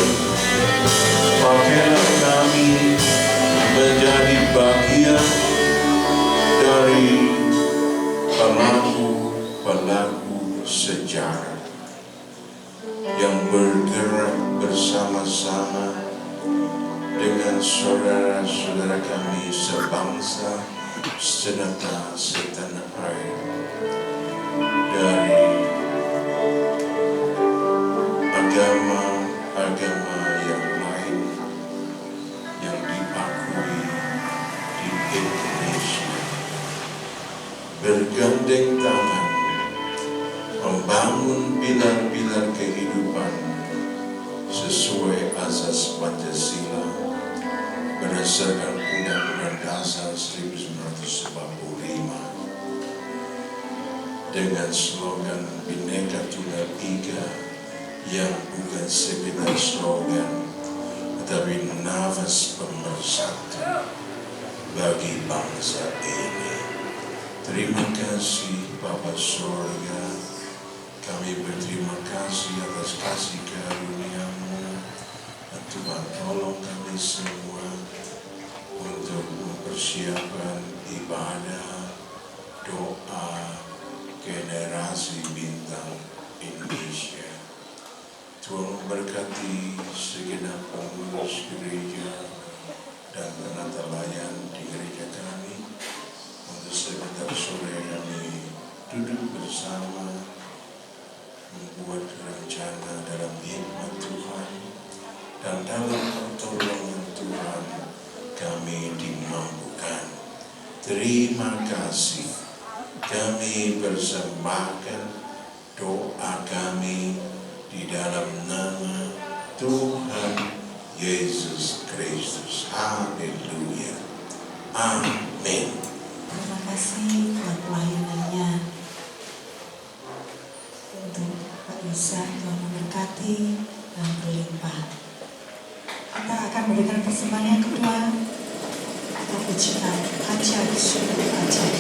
pakailah kami menjadi bagian dari pelaku-pelaku sejarah yang bergerak bersama-sama dengan saudara-saudara kami sebangsa, senata, setanah air dari agama-agama yang lain yang diakui di Indonesia, bergandeng tangan membangun pilar-pilar kehidupan sesuai azas Pancasila berdasarkan Undang-Undang Dasar 1945 dengan slogan Bhinneka Tunggal Ika yang bukan sekedar slogan tetapi nafas pemersatu bagi bangsa ini. Terima kasih Bapa Surga, kami berterima kasih atas kasih karunia-Mu. Tuhan tolong kami semua untuk mempersiapkan ibadah doa generasi bintang Indonesia. Tuhan berkati segenap pengurus gereja dan penata layan di gereja kami. Untuk sebentar sore kami duduk bersama membuat rencana dalam hikmat Tuhan, dan dalam pertolongan Tuhan kami dimampukan. Terima kasih. Kami persembahkan doa kami di dalam nama Tuhan Yesus Kristus. Haleluya. Amin. Terima kasih buat pelayanannya. Untuk Pak Isa, Tuhan memberkati dan berlimpah. Kita akan memberikan persembahan yang kedua. Kita pujikan ajar syukur ajar.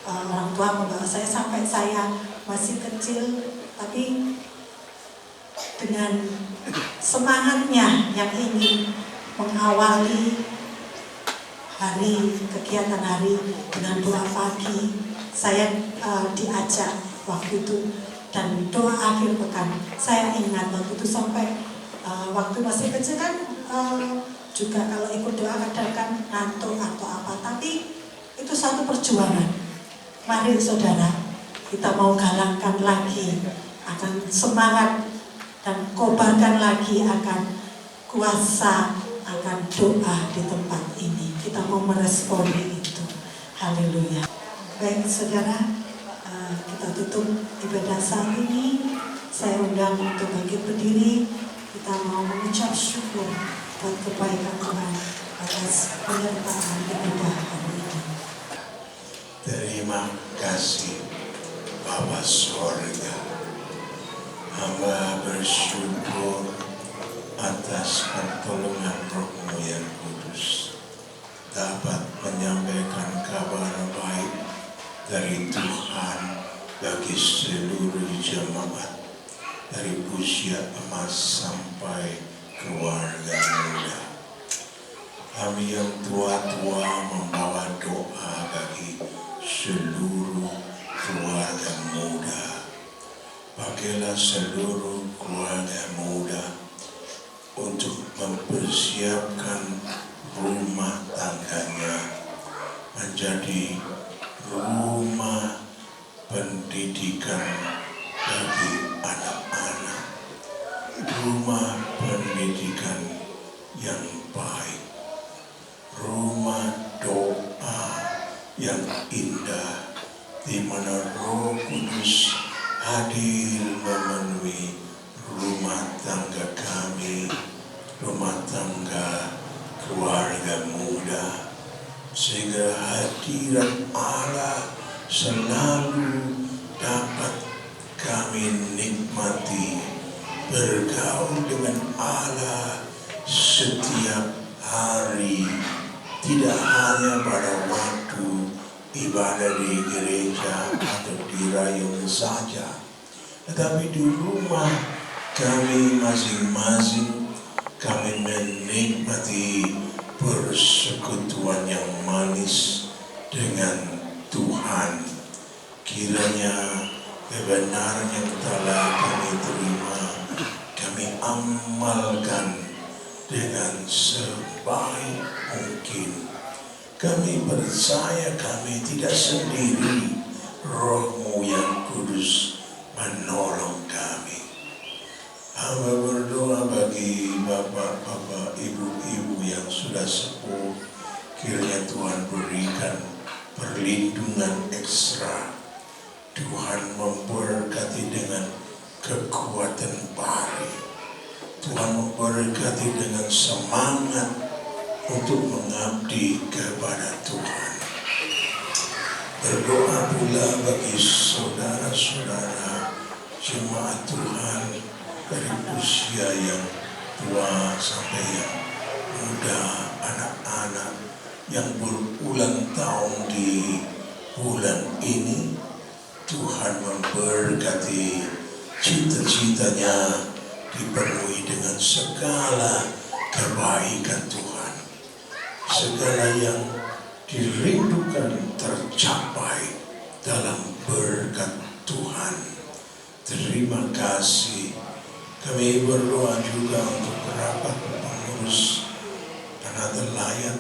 orang tua membawa saya sampai saya masih kecil, tapi dengan semangatnya yang ingin mengawali kegiatan hari dengan doa pagi, saya diajak waktu itu, dan doa akhir pekan. Saya ingat waktu itu sampai waktu masih kecil kan juga kalau ikut doa kadang-kadang ngantuk atau apa, tapi itu satu perjuangan. Mari saudara, kita mau galakkan lagi akan semangat dan kobarkan lagi akan kuasa akan doa di tempat ini. Kita mau meresponi itu. Haleluya. Baik saudara, kita tutup ibadah saat ini. Saya undang untuk bangkit berdiri. Kita mau mengucap syukur buat kebaikan Tuhan atas penyertaan ibadah hari ini. Terima kasih Bapa Sorga. Hamba bersyukur atas pertolongan Roh-Mu yang kudus, dapat menyampaikan kabar baik dari Tuhan bagi seluruh jemaat, dari usia emas sampai keluarga muda. Kami yang tua-tua membawa doa bagi seluruh keluarga muda. Pakailah seluruh keluarga muda untuk mempersiapkan rumah tangganya menjadi rumah pendidikan bagi anak-anak, rumah pendidikan yang baik, rumah doa yang indah, di mana Roh Kudus hadir memenuhi rumah tangga kami, rumah tangga keluarga muda, sehingga hadirat Allah selalu dapat kami nikmati, bergaul dengan Allah setiap hari, tidak hanya pada waktu ibadah di gereja atau di rayung saja, tetapi di rumah kami masing-masing kami menikmati persekutuan yang manis dengan Tuhan. Kiranya kebenaran yang telah kami terima, kami amalkan dengan sebaik mungkin. Kami percaya kami tidak sendiri, Roh-Mu yang kudus menolong kami. Hamba berdoa bagi bapak-bapak, ibu-ibu yang sudah sepuh, kiranya Tuhan berikan perlindungan ekstra. Tuhan memberkati dengan kekuatan baru. Tuhan memberkati dengan semangat untuk mengabdi kepada Tuhan. Berdoa pula bagi saudara-saudara jemaat Tuhan dari usia yang tua sampai yang muda, anak-anak yang berulang tahun di bulan ini. Tuhan memberkati cita-citanya dipenuhi dengan segala kebaikan Tuhan. Segala yang dirindukan tercapai dalam berkat Tuhan. Terima kasih. Kami berdoa juga untuk rapat pengurus Another Lion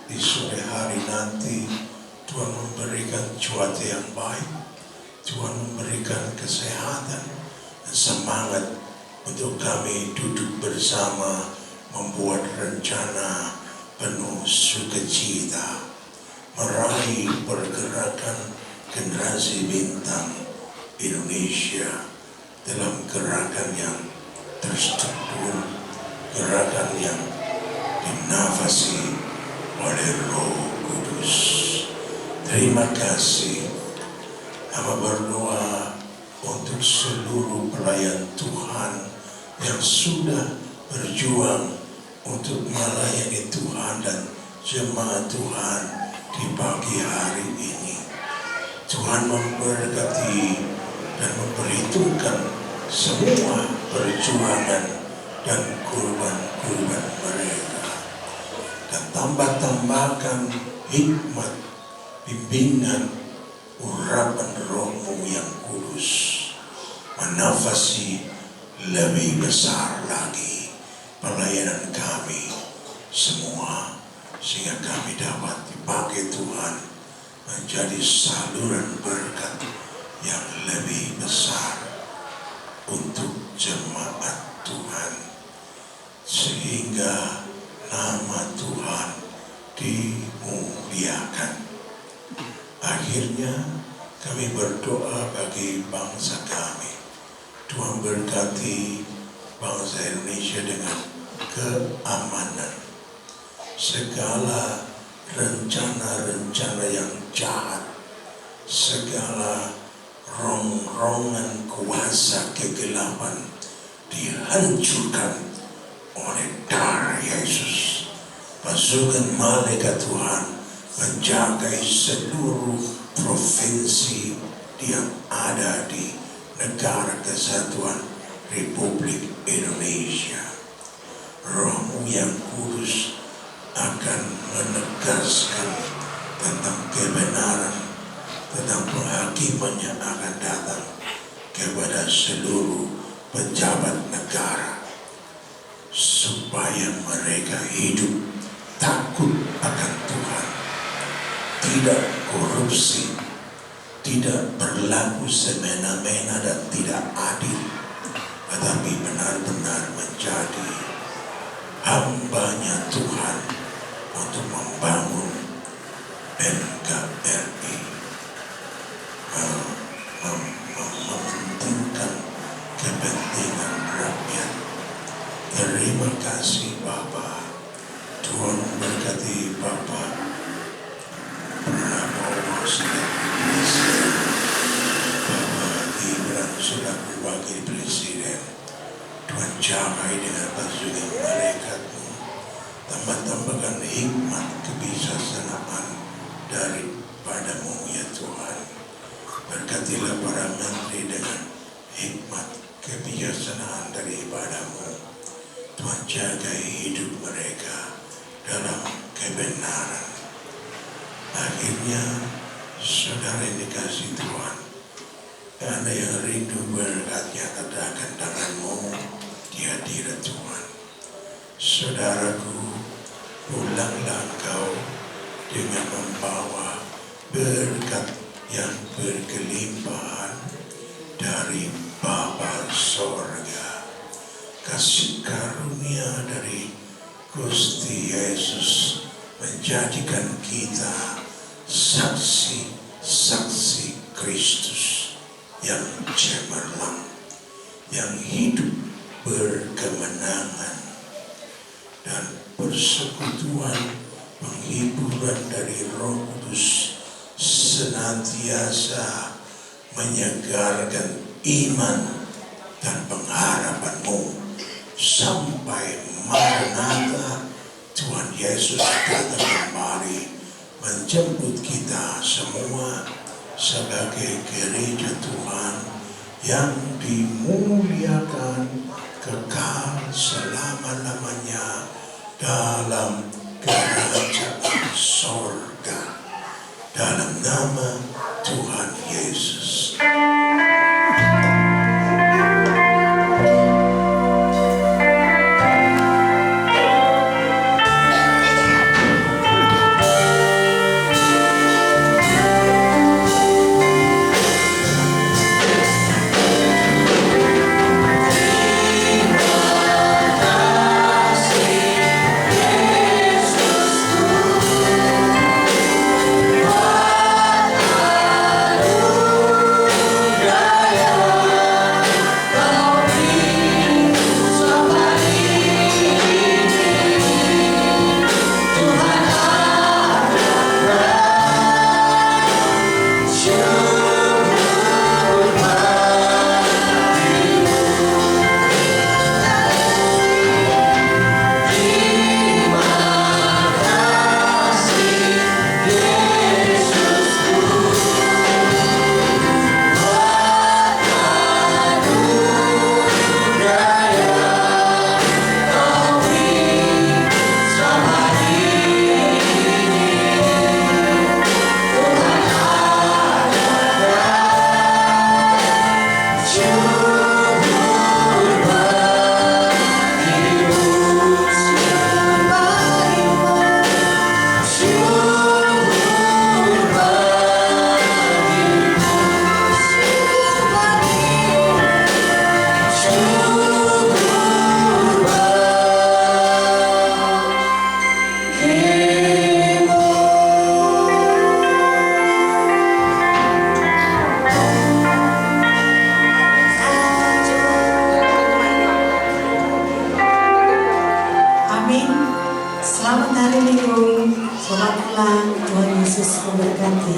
di sore hari nanti. Tuhan memberikan cuaca yang baik, Tuhan memberikan kesehatan dan semangat untuk kami duduk bersama membuat rencana penuh sukacita meraih pergerakan generasi bintang Indonesia dalam gerakan yang terstruktur, gerakan yang dinafasi oleh Roh Kudus. Terima kasih. Hamba berdoa untuk seluruh pelayan Tuhan yang sudah berjuang untuk melayani Tuhan dan jemaat Tuhan di pagi hari ini. Tuhan memberkati dan memperhitungkan semua perjuangan dan kurban-kurban mereka, dan tambahkan hikmat, bimbingan, urapan Roh-Mu yang kudus, menafasi lebih besar lagi pelayanan kami semua, sehingga kami dapat dipakai Tuhan menjadi saluran berkat yang lebih besar untuk jemaat Tuhan, sehingga nama Tuhan dimuliakan. Akhirnya kami berdoa bagi bangsa kami. Tuhan berkati bangsa Indonesia dengan keamanan. Segala rencana-rencana yang jahat, segala rongrongan kuasa kegelapan dihancurkan oleh darah Yesus. Pasukan malaikat Tuhan menjaga seluruh provinsi yang ada di negara kesatuan Republik Indonesia. Roh-Mu yang kudus akan menegaskan tentang kebenaran, tentang penghakiman yang akan datang kepada seluruh pejabat negara, supaya mereka hidup takut akan Tuhan, tidak korupsi, tidak berlaku semena-mena dan tidak adil, tetapi benar-benar menjadi hamba-Nya Tuhan untuk membangun NKRI, mementingkan kepentingan rakyat. Terima kasih Bapa. Tuhan memberkati Bapa Prabowo sebagai presiden, Bapa Gibran sebagai wakil presiden. Tuhan jagai dengan pasukan malaikat-Mu, tambahkan hikmat kebijaksanaan daripada-Mu ya Tuhan. Berkatilah para menteri dengan hikmat kebijaksanaan daripada-Mu. Tuhan jaga hidup mereka dalam kebenaran. Akhirnya saudara yang dikasih Tuhan, Anda yang rindu berkat-Nya, katakan tangan-Mu di hadirat Tuhan. Saudaraku, pulanglah engkau dengan membawa berkat yang berkelimpahan dari Bapa Sorga. Kasih karunia dari Gusti Yesus menjadikan kita saksi-saksi Kristus yang cemerlang, yang hidup berkemenangan, dan persekutuan penghiburan dari Roh Kudus senantiasa menyegarkan iman dan pengharapan-Mu sampai Maranatha Tuhan Yesus datang kembali menjemput kita semua sebagai gereja Tuhan yang dimuliakan kekal selama-lamanya dalam kerajaan sorga, dalam nama Tuhan Yesus. hari Minggu. Selamat pulang. Tuhan Yesus memberkati.